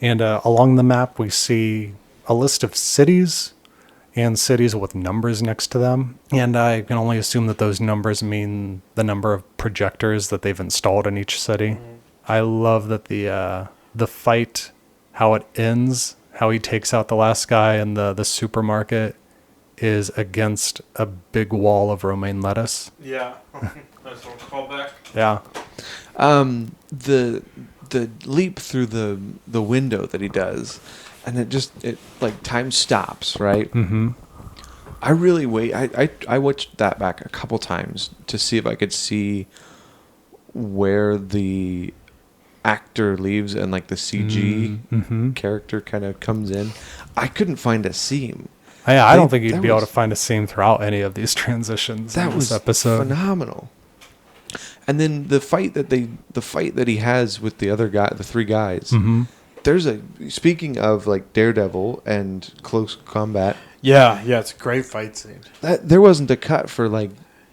And along the map, we see a list of cities and cities with numbers next to them. And I can only assume that those numbers mean the number of projectors that they've installed in each city. Mm-hmm. I love that the fight, how it ends, how he takes out the last guy in the supermarket is against a big wall of romaine lettuce. Yeah. Nice little callback. Yeah. The leap through the window that he does, and it like time stops, right? Mm-hmm. I really I watched that back a couple times to see if I could see where the actor leaves and like the CG character kind of comes in. I couldn't find a seam. Yeah, I don't think you'd be able to find a seam throughout any of these transitions in this episode. Phenomenal. And then the fight that he has with the other guy, the three guys. Mm-hmm. Speaking of like Daredevil and close combat. Yeah, it's a great fight scene. There wasn't a cut for like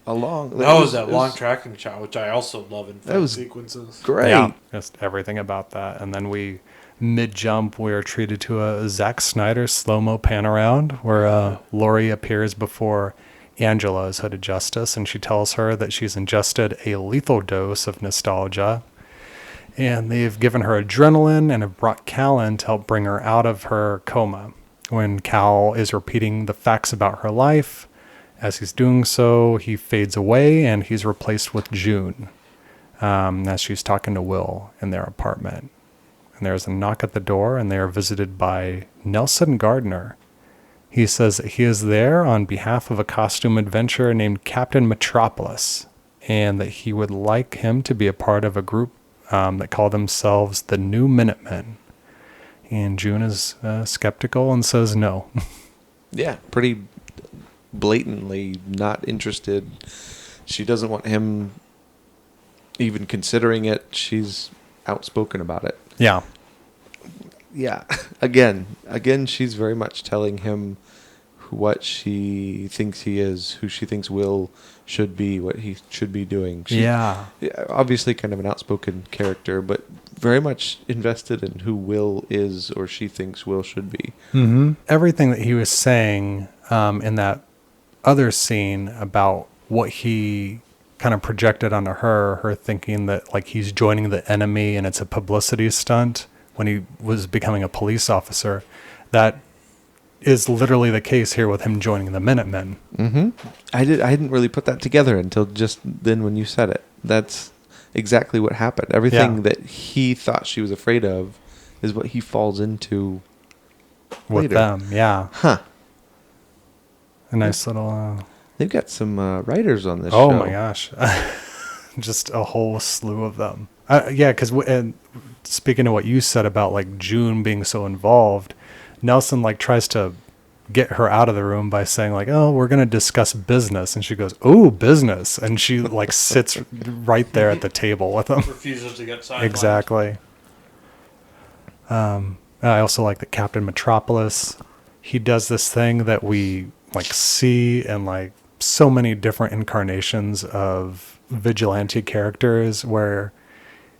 a long. That was that long tracking shot, which I also love in fight sequences. Great. Yeah, just everything about that. And then mid-jump, we're treated to a Zack Snyder slow-mo pan around where Laurie appears before Angela as Hooded Justice, and she tells her that she's ingested a lethal dose of nostalgia. And they've given her adrenaline and have brought Cal in to help bring her out of her coma. When Cal is repeating the facts about her life, as he's doing so, he fades away and he's replaced with June as she's talking to Will in their apartment. And there's a knock at the door, and they are visited by Nelson Gardner. He says that he is there on behalf of a costume adventurer named Captain Metropolis, and that he would like him to be a part of a group that call themselves the New Minutemen. And June is skeptical and says no. Yeah, pretty blatantly not interested. She doesn't want him even considering it. She's outspoken about it. Yeah. Yeah. Again, she's very much telling him what she thinks he is, who she thinks Will should be, what he should be doing. Obviously kind of an outspoken character, but very much invested in who Will is or she thinks Will should be. Mm-hmm. Everything that he was saying in that other scene about what he kind of projected onto her thinking that like he's joining the enemy and it's a publicity stunt when he was becoming a police officer. That is literally the case here with him joining the Minutemen. Mm-hmm. I hadn't really put that together until just then when you said it. That's exactly what happened. Everything that he thought she was afraid of is what he falls into with later. them. Yeah. Huh. A nice little... They've got some writers on this show. Oh my gosh. Just a whole slew of them. Yeah, because speaking of what you said about like June being so involved, Nelson like tries to get her out of the room by saying like, oh, we're going to discuss business. And she goes, oh, business. And she like sits right there at the table with him. Refuses to get sidelined. Exactly. I also like that Captain Metropolis, he does this thing that we like see in like so many different incarnations of vigilante characters where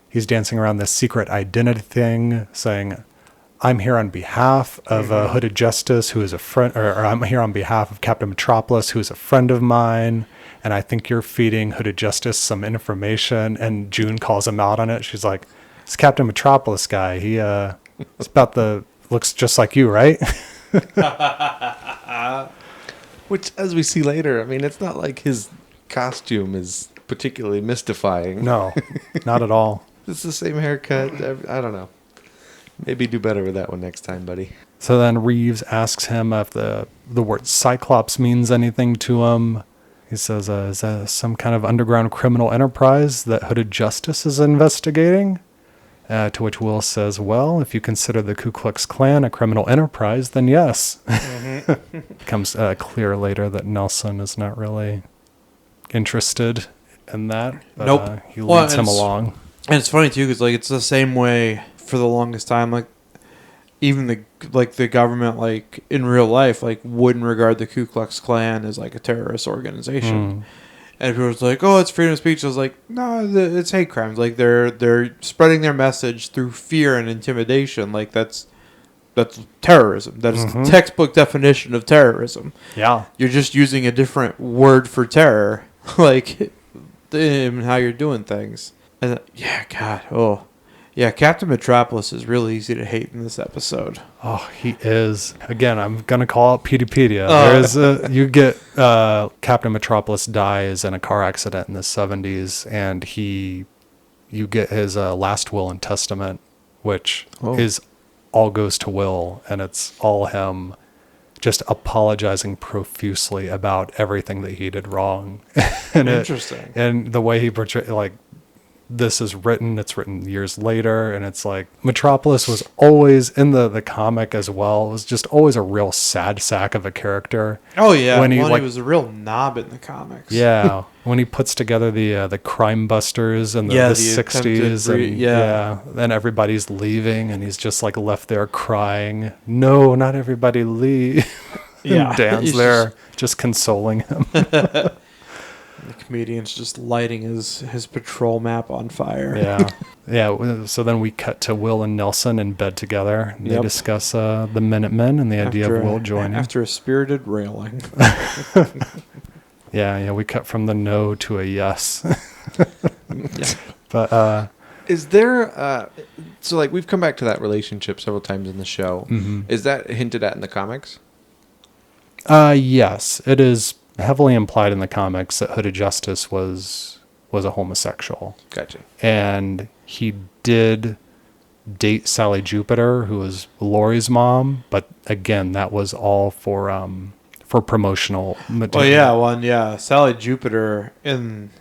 he's dancing around this secret identity thing saying, I'm here on behalf of Hooded Justice, who is a friend, or I'm here on behalf of Captain Metropolis, who is a friend of mine, and I think you're feeding Hooded Justice some information. And June calls him out on it. She's like, "It's Captain Metropolis guy. He looks just like you, right?" Which, as we see later, I mean, it's not like his costume is particularly mystifying. No, not at all. It's the same haircut. I don't know. Maybe do better with that one next time, buddy. So then Reeves asks him if the word Cyclops means anything to him. He says, is that some kind of underground criminal enterprise that Hooded Justice is investigating? To which Will says, well, if you consider the Ku Klux Klan a criminal enterprise, then yes. Mm-hmm. Becomes clear later that Nelson is not really interested in that. But, Nope. He leads him along. And it's funny too, because like it's the same way for the longest time. Like even the government, like in real life, like wouldn't regard the Ku Klux Klan as like a terrorist organization. And people was like, "Oh, it's freedom of speech." I was like, "No, it's hate crimes. Like they're spreading their message through fear and intimidation. Like that's terrorism. That is the textbook definition of terrorism. Yeah, you're just using a different word for terror, like in how you're doing things." And yeah, God, oh. Yeah, Captain Metropolis is really easy to hate in this episode. Oh, he is. Again, I'm going to call out Peteypedia. You get Captain Metropolis dies in a car accident in the 70s, and you get his last will and testament, which is all goes to Will, and it's all him just apologizing profusely about everything that he did wrong. And interesting. And the way he portrayed, like, this is written, it's written years later, and it's like Metropolis was always in the comic as well. It was just always a real sad sack of a character. Oh yeah, when he was a real knob in the comics. Yeah, when he puts together the crime busters in the 60s, and then everybody's leaving, and he's just like left there crying. No, not everybody leave. Yeah, and Dan's there just consoling him. The comedian's just lighting his patrol map on fire. Yeah. So then we cut to Will and Nelson in bed together. And they discuss the Minutemen and the idea of Will joining. After a spirited railing. Yeah. We cut from the no to a yes. Yeah. But is there so like we've come back to that relationship several times in the show. Mm-hmm. Is that hinted at in the comics? Yes, it is heavily implied in the comics that Hooded Justice was a homosexual. Gotcha. And he did date Sally Jupiter, who was Lori's mom, but again, that was all for promotional material. Sally Jupiter in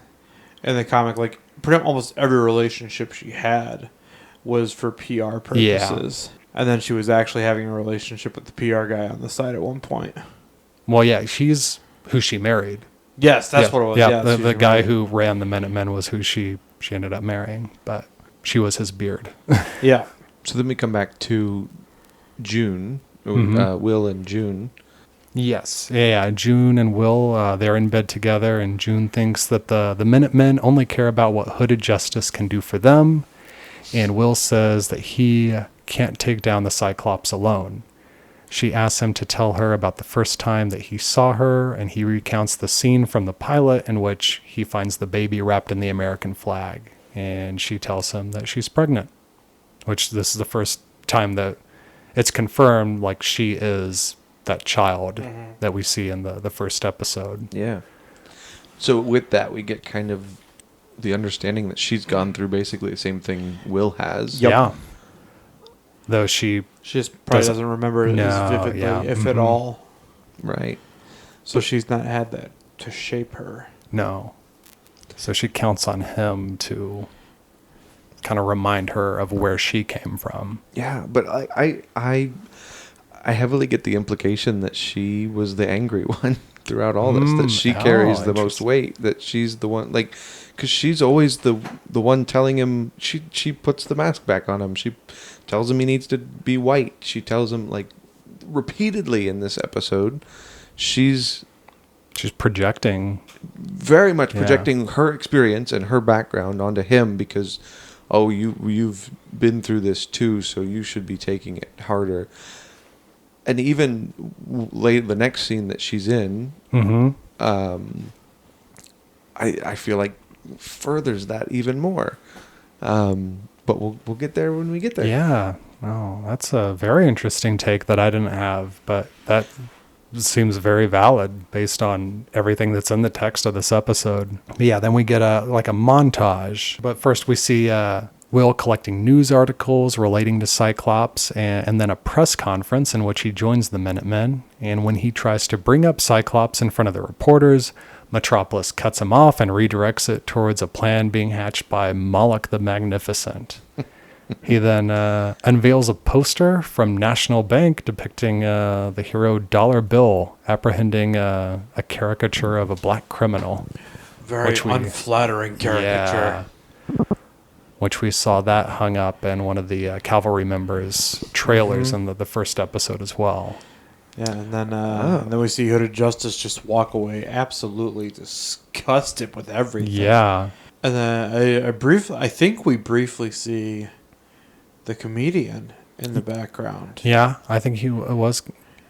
the comic, like pretty almost every relationship she had was for PR purposes. Yeah. And then she was actually having a relationship with the PR guy on the side at one point. Well, yeah, she's who she married. Yes, that's what it was. Yeah, the guy who ran the Minutemen was who she ended up marrying, but she was his beard. Yeah. So then we come back to June, Will and June. Yes. Yeah, June and Will, they're in bed together, and June thinks that the Minutemen only care about what Hooded Justice can do for them, and Will says that he can't take down the Cyclops alone. She asks him to tell her about the first time that he saw her, and he recounts the scene from the pilot in which he finds the baby wrapped in the American flag. And she tells him that she's pregnant, which this is the first time that it's confirmed, like, she is that child that we see in the first episode. Yeah. So with that, we get kind of the understanding that she's gone through basically the same thing Will has. Yep. Yeah. Though she just probably doesn't remember it as vividly, if at all. Right. So she's not had that to shape her. No. So she counts on him to kind of remind her of where she came from. Yeah, but I heavily get the implication that she was the angry one throughout all this, that she carries the most weight, that she's the one, like, because she's always the one telling him, she puts the mask back on him. She tells him he needs to be white. She tells him, like, repeatedly in this episode, she's projecting, very much projecting her experience and her background onto him because, oh, you've been through this too, so you should be taking it harder. And even late the next scene that she's in, I feel like furthers that even more. But we'll get there when we get there. Yeah. Oh, that's a very interesting take that I didn't have, but that seems very valid based on everything that's in the text of this episode. But yeah, then we get a montage. But first we see Will collecting news articles relating to Cyclops, and then a press conference in which he joins the Minutemen. And when he tries to bring up Cyclops in front of the reporters, Metropolis cuts him off and redirects it towards a plan being hatched by Moloch the Magnificent. He then unveils a poster from National Bank depicting the hero Dollar Bill apprehending a caricature of a black criminal. Very unflattering caricature. Yeah, which we saw that hung up in one of the cavalry members' trailers in the first episode as well. Yeah, and then we see Hooded Justice just walk away absolutely disgusted with everything. Yeah. And then I think we briefly see the comedian in the background. Yeah, I think he was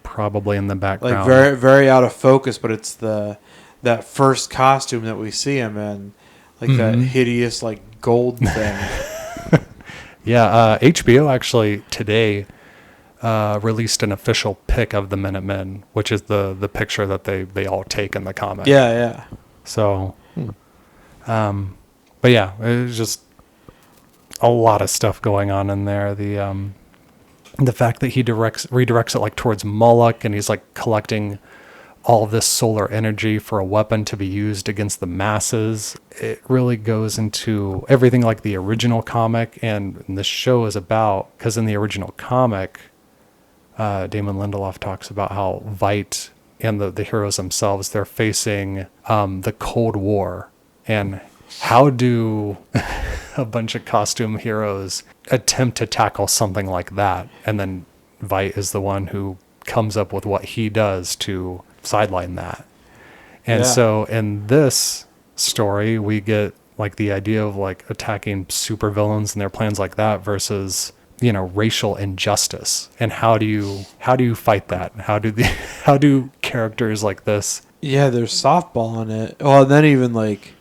probably in the background. Like very, very out of focus, but it's that first costume that we see him in, like that hideous like gold thing. Yeah, HBO actually today released an official pic of the Minutemen, which is the picture that they all take in the comic. Yeah. So, but yeah, it was just a lot of stuff going on in there. The fact that he redirects it like towards Moloch, and he's like collecting all this solar energy for a weapon to be used against the masses. It really goes into everything like the original comic and this show is about, because in the original comic, Damon Lindelof talks about how Veidt and the heroes themselves, they're facing the Cold War, and how do a bunch of costume heroes attempt to tackle something like that? And then Veidt is the one who comes up with what he does to sideline that. And so in this story, we get like the idea of like attacking supervillains and their plans like that versus, racial injustice. And how do you fight that? How do characters like this? Yeah, there's softball in it. Well, and then even like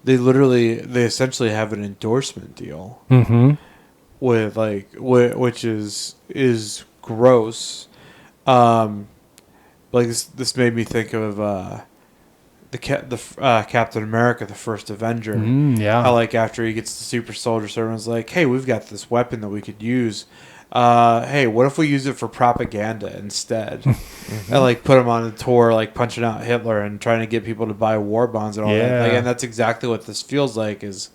they essentially have an endorsement deal with like which is gross. Like this made me think of the Captain America, the first Avenger. Yeah. How like after he gets the super soldier, so everyone's like, "Hey, we've got this weapon that we could use. Hey, what if we use it for propaganda instead?" And like put him on a tour, like punching out Hitler and trying to get people to buy war bonds and all that. Like, and that's exactly what this feels like is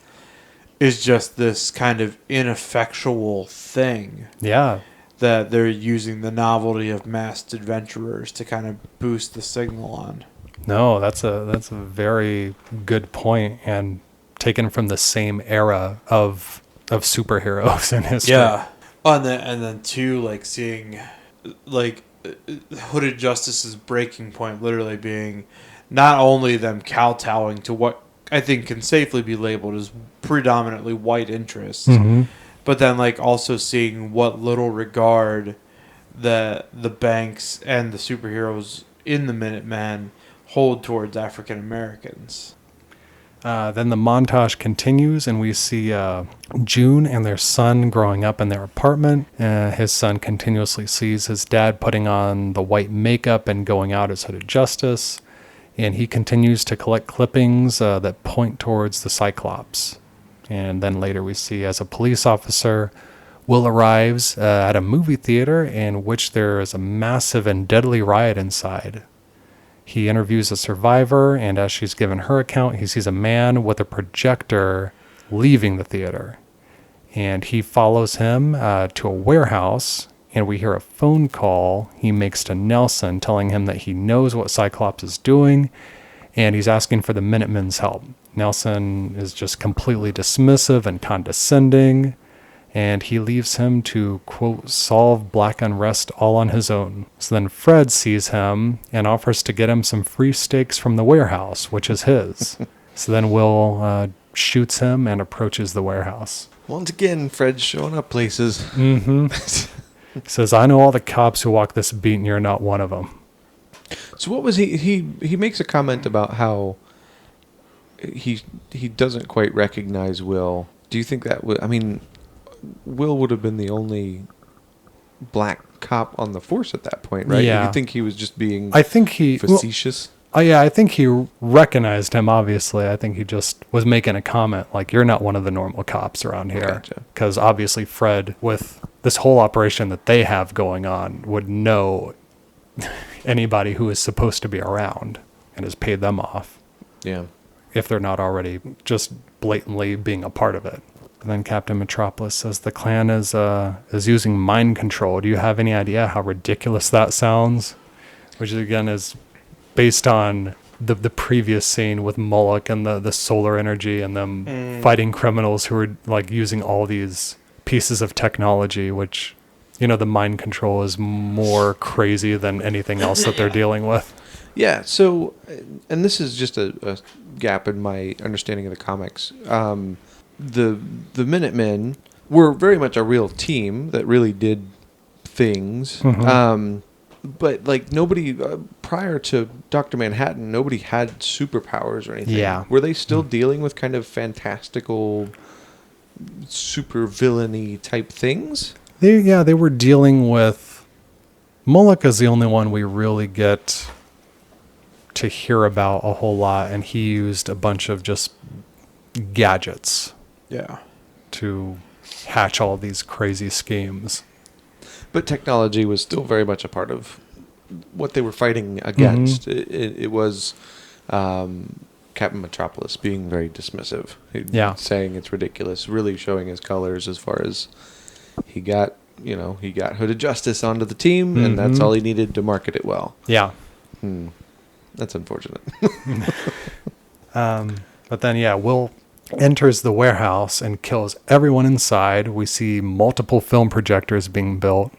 just this kind of ineffectual thing. Yeah. That they're using the novelty of masked adventurers to kind of boost the signal on. No, that's a very good point, and taken from the same era of superheroes in history. Yeah. And then too, like seeing like Hooded Justice's breaking point literally being not only them kowtowing to what I think can safely be labeled as predominantly white interests, but then like also seeing what little regard that the banks and the superheroes in the Minutemen hold towards African Americans. Then the montage continues, and we see June and their son growing up in their apartment. His son continuously sees his dad putting on the white makeup and going out as Hooded Justice, and he continues to collect clippings that point towards the Cyclops. And then later we see, as a police officer, Will arrives at a movie theater in which there is a massive and deadly riot inside. He interviews a survivor, and as she's given her account, he sees a man with a projector leaving the theater. And he follows him to a warehouse, and we hear a phone call he makes to Nelson telling him that he knows what Cyclops is doing, and he's asking for the Minutemen's help. Nelson is just completely dismissive and condescending, and he leaves him to, quote, solve black unrest all on his own. So then Fred sees him and offers to get him some free steaks from the warehouse, which is his. So then Will shoots him and approaches the warehouse. Once again, Fred's showing up places. He says, I know all the cops who walk this beat and you're not one of them. So what was he makes a comment about how he doesn't quite recognize Will. Do you think that would, I mean, Will would have been the only black cop on the force at that point, right? Yeah. You think he was just being I think he facetious? Yeah, I think he recognized him, obviously. I think he just was making a comment like, you're not one of the normal cops around here. Gotcha. Because obviously Fred, with this whole operation that they have going on, would know anybody who is supposed to be around and has paid them off. Yeah. If they're not already just blatantly being a part of it. And then Captain Metropolis says the Klan is using mind control. Do you have any idea how ridiculous that sounds? Which again is based on the previous scene with Moloch and the solar energy and them fighting criminals who are like using all these pieces of technology, which, you know, the mind control is more crazy than anything else that they're dealing with. Yeah, so, and this is just a gap in my understanding of the comics. The Minutemen were very much a real team that really did things. But like nobody prior to Dr. Manhattan, nobody had superpowers or anything. Yeah. Were they still dealing with kind of fantastical, super villainy type things? They were dealing with. Moloch is the only one we really get to hear about a whole lot, and he used a bunch of just gadgets. Yeah. To hatch all these crazy schemes. But technology was still very much a part of what they were fighting against. It was Captain Metropolis being very dismissive. Saying it's ridiculous, really showing his colors as far as he got Hooded Justice onto the team, and that's all he needed to market it well. Yeah. That's unfortunate. But then, Will enters the warehouse and kills everyone inside. We see multiple film projectors being built.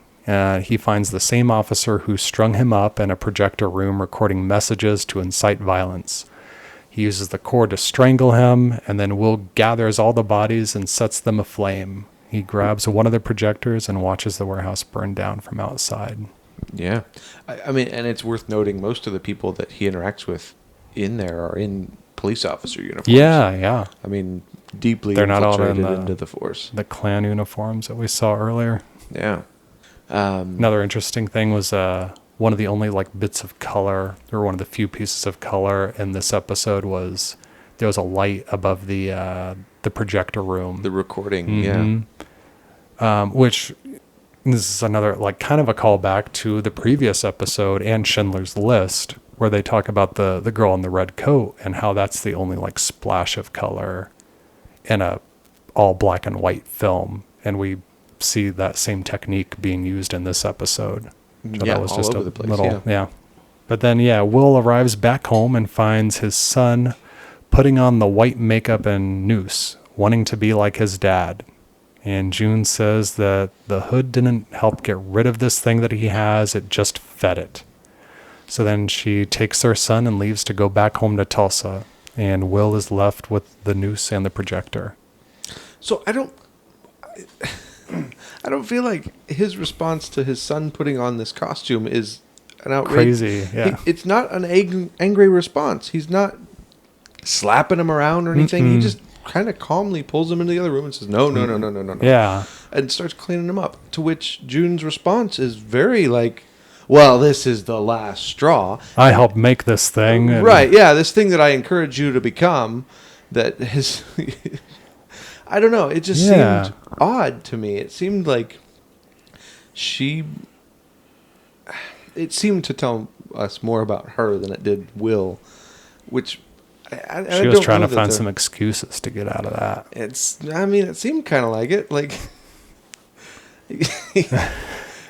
He finds the same officer who strung him up in a projector room recording messages to incite violence. He uses the cord to strangle him, and then Will gathers all the bodies and sets them aflame. He grabs one of the projectors and watches the warehouse burn down from outside. Yeah. I mean, and it's worth noting most of the people that he interacts with in there are in police officer uniforms. Yeah. I mean, deeply They're not all infiltrated in into the force. The Klan uniforms that we saw earlier. Yeah. Another interesting thing was one of the only like bits of color, or one of the few pieces of color in this episode was there was a light above the projector room. The recording, which this is another like kind of a callback to the previous episode and Schindler's List, where they talk about the girl in the red coat and how that's the only like splash of color in a all black and white film, and we see that same technique being used in this episode. So that was all just over a the place, little, But then, Will arrives back home and finds his son putting on the white makeup and noose, wanting to be like his dad. And June says that the hood didn't help get rid of this thing that he has, it just fed it. So then she takes their son and leaves to go back home to Tulsa, and Will is left with the noose and the projector. So I don't feel like his response to his son putting on this costume is an outrage. Crazy, yeah. It's not an angry response. He's not slapping him around or anything. He just kind of calmly pulls him into the other room and says, no. Yeah. And starts cleaning him up. To which June's response is very like, well, this is the last straw. I helped make this thing. And Right, yeah, this thing that I encourage you to become, that has... I don't know, it just seemed odd to me. It seemed like it seemed to tell us more about her than it did Will, which... she was trying to find some excuses to get out of that. It seemed kind of like it. Like,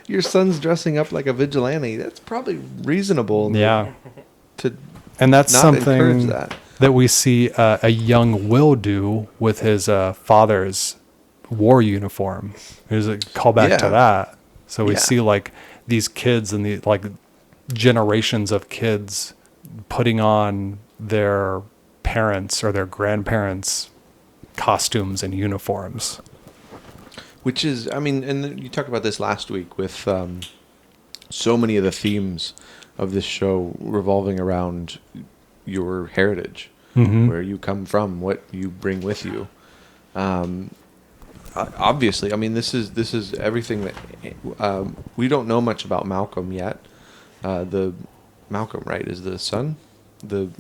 your son's dressing up like a vigilante. That's probably reasonable. Yeah. And that's not something that we see a young Will do with his father's war uniform. There's a callback to that. So we see like these kids and the like generations of kids putting on their parents or their grandparents' costumes and uniforms. Which is, and you talked about this last week with so many of the themes of this show revolving around your heritage, where you come from, what you bring with you. Obviously, this is everything that we don't know much about Malcolm yet. Malcolm, right, is the son?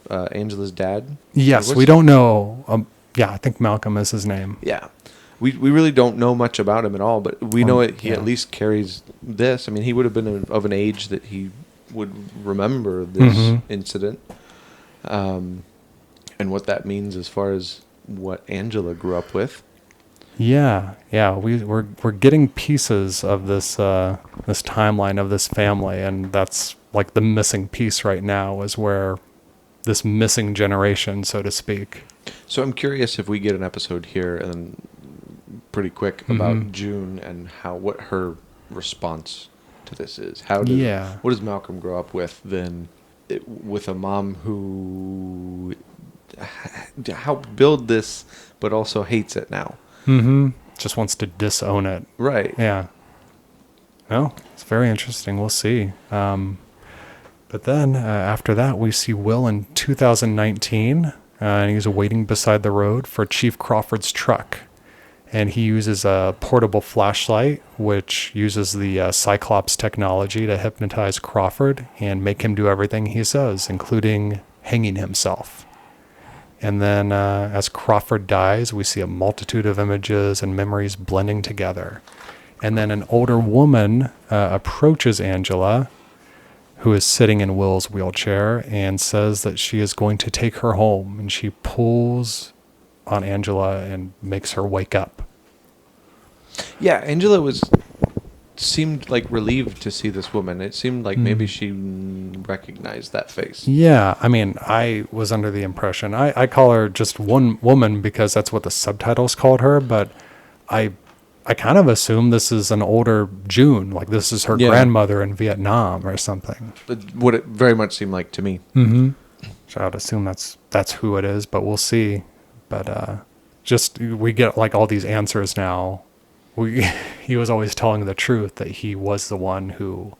Angela's dad? Yes, we don't know. I think Malcolm is his name. Yeah. We really don't know much about him at all, but we know he at least carries this. He would have been of an age that he would remember this incident, and what that means as far as what Angela grew up with. Yeah. We're getting pieces of this this timeline of this family, and that's like the missing piece right now is where this missing generation, so to speak. So I'm curious if we get an episode here and then pretty quick about June and what her response to this is. What does Malcolm grow up with then with a mom who helped build this but also hates it now? Just wants to disown it. Right. Yeah. Well, it's very interesting. We'll see. But then after that, we see Will in 2019, and he's waiting beside the road for Chief Crawford's truck. And he uses a portable flashlight, which uses the Cyclops technology to hypnotize Crawford and make him do everything he says, including hanging himself. And then as Crawford dies, we see a multitude of images and memories blending together. And then an older woman approaches Angela, who is sitting in Will's wheelchair, and says that she is going to take her home. And she pulls on Angela and makes her wake up. Yeah, Angela seemed like relieved to see this woman. It seemed like maybe she recognized that face. Yeah, I was under the impression. I call her just one woman because that's what the subtitles called her, but I kind of assume this is an older June, like this is her grandmother in Vietnam or something. But what it very much seemed like to me. So I'd assume that's who it is, but we'll see. But we get like all these answers now. He was always telling the truth that he was the one who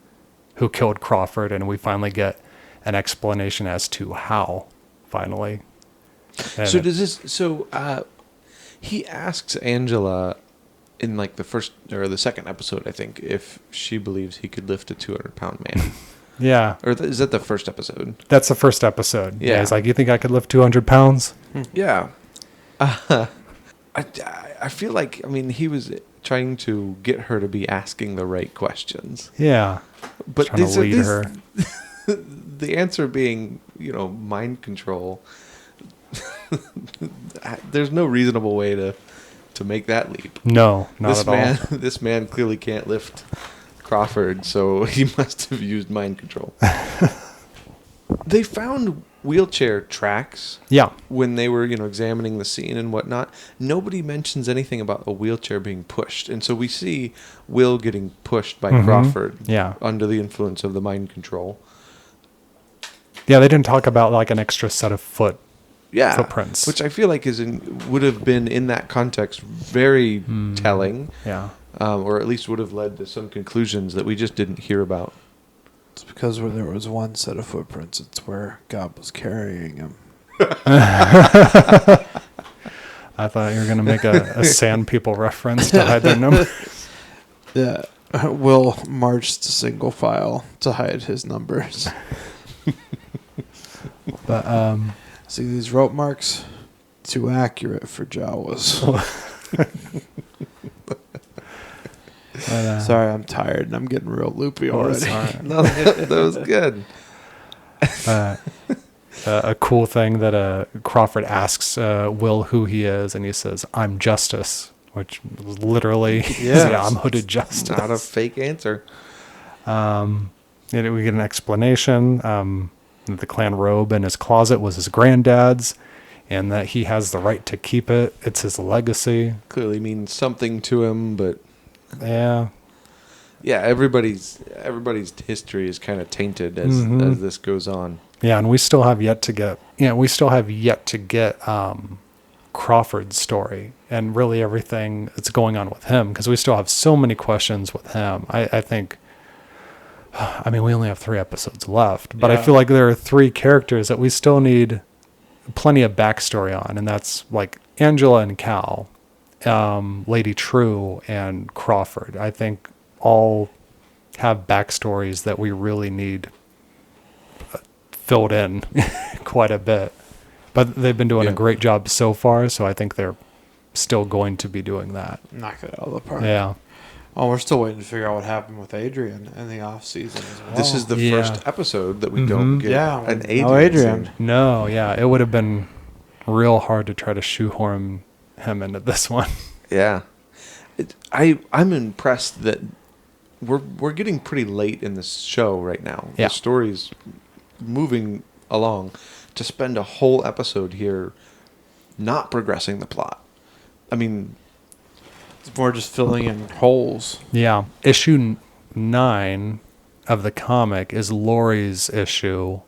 killed Crawford, and we finally get an explanation as to how. Finally. And he asks Angela in like the first or the second episode, I think, if she believes he could lift a 200-pound man. Yeah. Or is that the first episode? That's the first episode. Yeah. He's like, you think I could lift 200 pounds? Yeah. I feel like, he was trying to get her to be asking the right questions. Yeah. But trying to lead her. The answer being, mind control. There's no reasonable way to make that leap. No, not at all. This man clearly can't lift Crawford, so he must have used mind control. They found wheelchair tracks. Yeah. When they were, examining the scene and whatnot. Nobody mentions anything about a wheelchair being pushed. And so we see Will getting pushed by Crawford. Yeah. Under the influence of the mind control. Yeah, they didn't talk about like an extra set of footprints. Which I feel like would have been in that context very telling. Yeah. or at least would have led to some conclusions that we just didn't hear about. It's because where there was one set of footprints, it's where God was carrying him. I thought you were going to make a Sand People reference to hide their number. Yeah. Will marched single file to hide his numbers. But see these rope marks? Too accurate for Jawas. Sorry, I'm tired and I'm getting real loopy already. No, that was good. A cool thing that Crawford asks Will who he is, and he says, "I'm Justice," which was literally, yeah, I'm Hooded Justice. Not a fake answer. And we get an explanation that the clan robe in his closet was his granddad's, and that he has the right to keep it. It's his legacy. Clearly means something to him, but yeah, everybody's history is kind of tainted as this goes on. Yeah, and we still have yet to get Crawford's story and really everything that's going on with him, because we still have so many questions with him. I think, I mean, we only have 3 episodes left, but I feel like there are 3 characters that we still need plenty of backstory on, and that's like Angela and Cal, Lady True, and Crawford. I think all have backstories that we really need filled in quite a bit. But they've been doing a great job so far, so I think they're still going to be doing that. Knock it out of the park. Yeah. Oh, we're still waiting to figure out what happened with Adrian in the off season as well. This is the first episode that we don't get an Adrian. No Adrian. No, yeah. It would have been real hard to try to shoehorn him into this one. Yeah. I'm impressed that we're getting pretty late in this show right now. Yeah. The story's moving along. To spend a whole episode here not progressing the plot. I mean, it's more just filling in holes. Yeah. Issue 9 of the comic is Laurie's issue,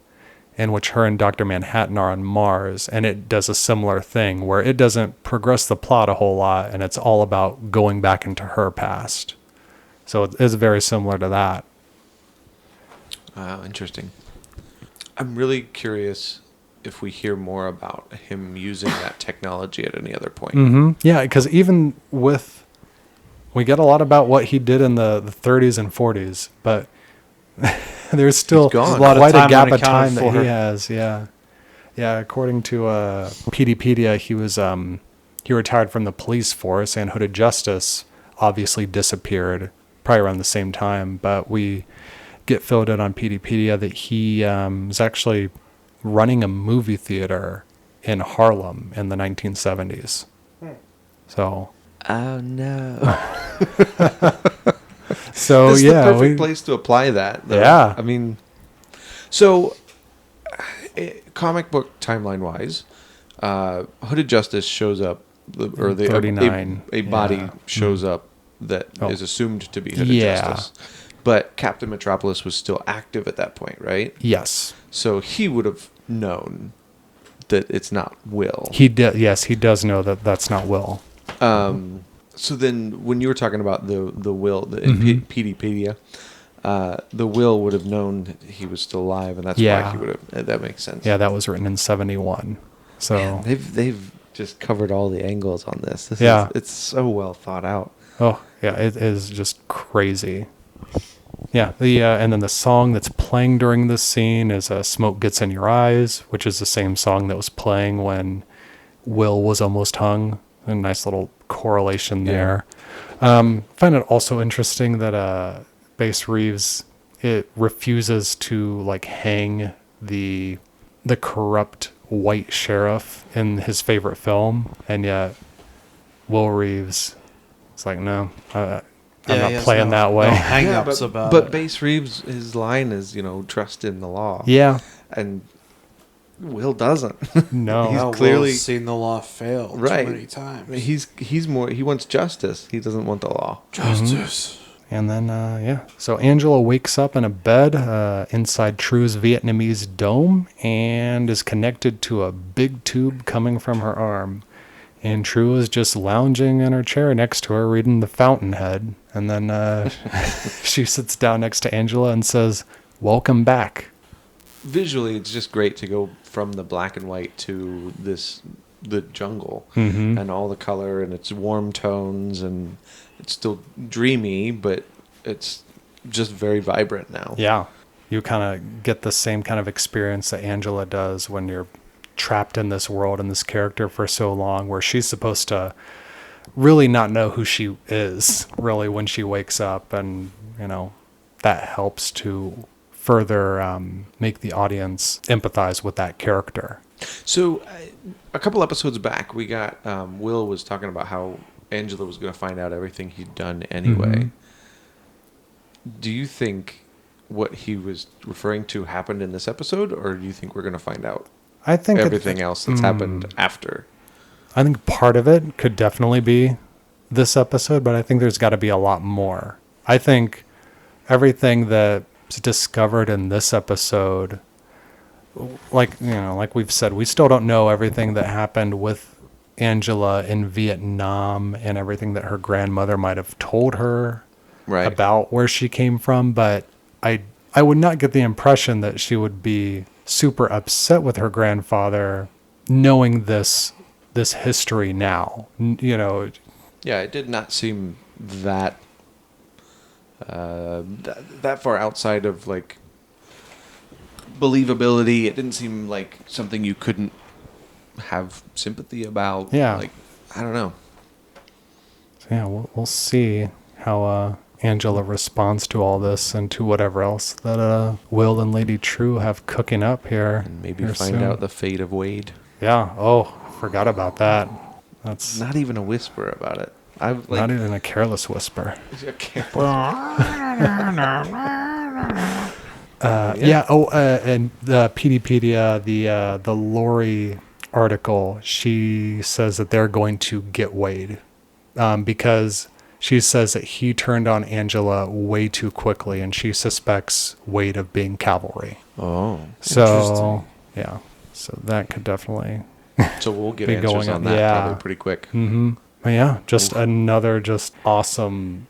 in which her and Dr. Manhattan are on Mars, and it does a similar thing where it doesn't progress the plot a whole lot, and it's all about going back into her past. So it's very similar to that. Interesting. I'm really curious if we hear more about him using that technology at any other point. Mm-hmm. Yeah, because even with... We get a lot about what he did in the 30s and 40s, but there's still quite a gap of time that he has. Yeah. Yeah, according to PDpedia, he retired from the police force, and Hooded Justice obviously disappeared probably around the same time, but we get filled in on PDpedia that he was actually running a movie theater in Harlem in the 1970s. So. Oh no. So this is the perfect place to apply that, though. Yeah. I mean, so comic book timeline wise, Hooded Justice shows up, or 39. A body shows up that is assumed to be Hooded Justice. But Captain Metropolis was still active at that point, right? Yes. So he would have known that it's not Will. He did. Yes, he does know that that's not Will. So then, when you were talking about the Will in PDpedia, the Will would have known that he was still alive, and that's why he would have. That makes sense. Yeah, that was written in 71. So man, they've just covered all the angles on this. It's so well thought out. Oh yeah, it is just crazy. Yeah, and then the song that's playing during this scene is "Smoke Gets in Your Eyes," which is the same song that was playing when Will was almost hung. A nice little correlation there. Find it also interesting that Bass Reeves refuses to like hang the corrupt white sheriff in his favorite film, and yet Will Reeves is like, no, I'm not playing that way. No hang-ups about but it. Bass Reeves, his line is, trust in the law. Yeah, and Will doesn't. No, he's clearly Will's seen the law fail too many times. He's more. He wants justice. He doesn't want the law. Justice. And then, so Angela wakes up in a bed inside True's Vietnamese dome and is connected to a big tube coming from her arm. And True is just lounging in her chair next to her reading The Fountainhead. And then she sits down next to Angela and says, "Welcome back." Visually, it's just great to go from the black and white to the jungle and all the color and its warm tones, and it's still dreamy, but it's just very vibrant now. Yeah. You kind of get the same kind of experience that Angela does when you're trapped in this world and this character for so long, where she's supposed to really not know who she is really when she wakes up. And, that helps to further make the audience empathize with that character. So a couple episodes back, we got Will was talking about how Angela was going to find out everything he'd done anyway. Do you think what he was referring to happened in this episode, or do you think we're going to find out I think everything else that's happened after? I think part of it could definitely be this episode, but I think there's got to be a lot more. I think everything that's discovered in this episode, like we've said, we still don't know everything that happened with Angela in Vietnam and everything that her grandmother might have told her about where she came from, but I would not get the impression that she would be super upset with her grandfather knowing this history now. Yeah, it did not seem that that far outside of like believability. It didn't seem like something you couldn't have sympathy about. Yeah. Like, I don't know. So yeah, we'll see how Angela responds to all this and to whatever else that Will and Lady True have cooking up here. And maybe here find soon. out the fate of Wade. Yeah. Oh, forgot about that. That's Not even a whisper about it. I've not even a careless whisper. Yeah. Oh, and the Peteypedia, the Lori article, she says that they're going to get Wade because she says that he turned on Angela way too quickly, and she suspects Wade of being cavalry. Oh, So yeah, so that could definitely so we'll get be answers going on that probably pretty quick. But yeah, just another just awesome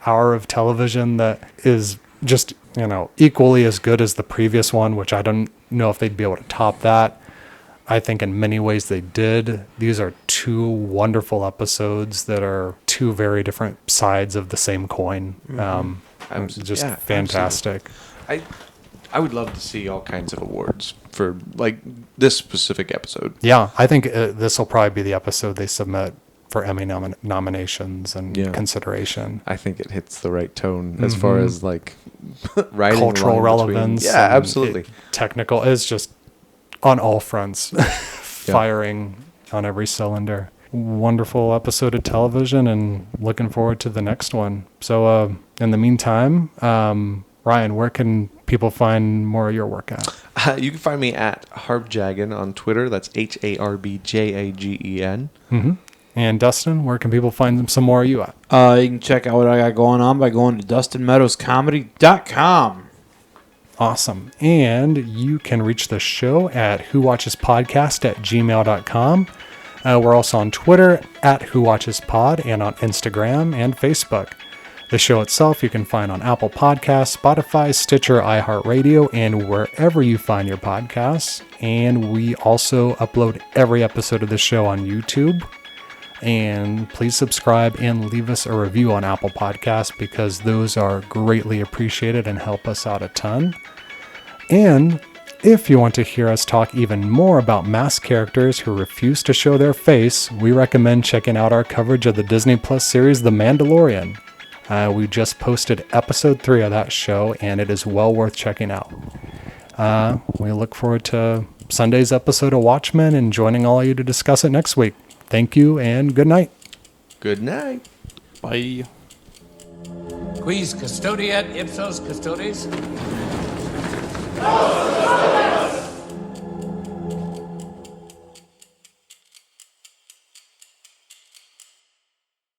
hour of television that is just, equally as good as the previous one, which I don't know if they'd be able to top that. I think in many ways they did. These are two wonderful episodes that are two very different sides of the same coin. Just fantastic. Absolutely. I would love to see all kinds of awards for like this specific episode. Yeah, I think this will probably be the episode they submit for Emmy nominations and consideration. I think it hits the right tone as far as like writing Cultural along relevance. between. Yeah, absolutely. Technical is just on all fronts, firing on every cylinder. Wonderful episode of television, and looking forward to the next one. So in the meantime, Ryan, where can people find more of your work at? You can find me at Harbjagen on Twitter. That's HARBJAGEN. And Dustin, where can people find some more of you at? You can check out what I got going on by going to DustinMeadowsComedy.com. Awesome. And you can reach the show at whowatchespodcast@gmail.com. We're also on Twitter at whowatchespod and on Instagram and Facebook. The show itself you can find on Apple Podcasts, Spotify, Stitcher, iHeartRadio, and wherever you find your podcasts. And we also upload every episode of the show on YouTube. And please subscribe and leave us a review on Apple Podcasts, because those are greatly appreciated and help us out a ton. And if you want to hear us talk even more about masked characters who refuse to show their face, we recommend checking out our coverage of the Disney Plus series The Mandalorian. We just posted episode 3 of that show, and it is well worth checking out. We look forward to Sunday's episode of Watchmen and joining all of you to discuss it next week. Thank you, and good night. Good night. Bye. Quis custodiet ipsos custodes?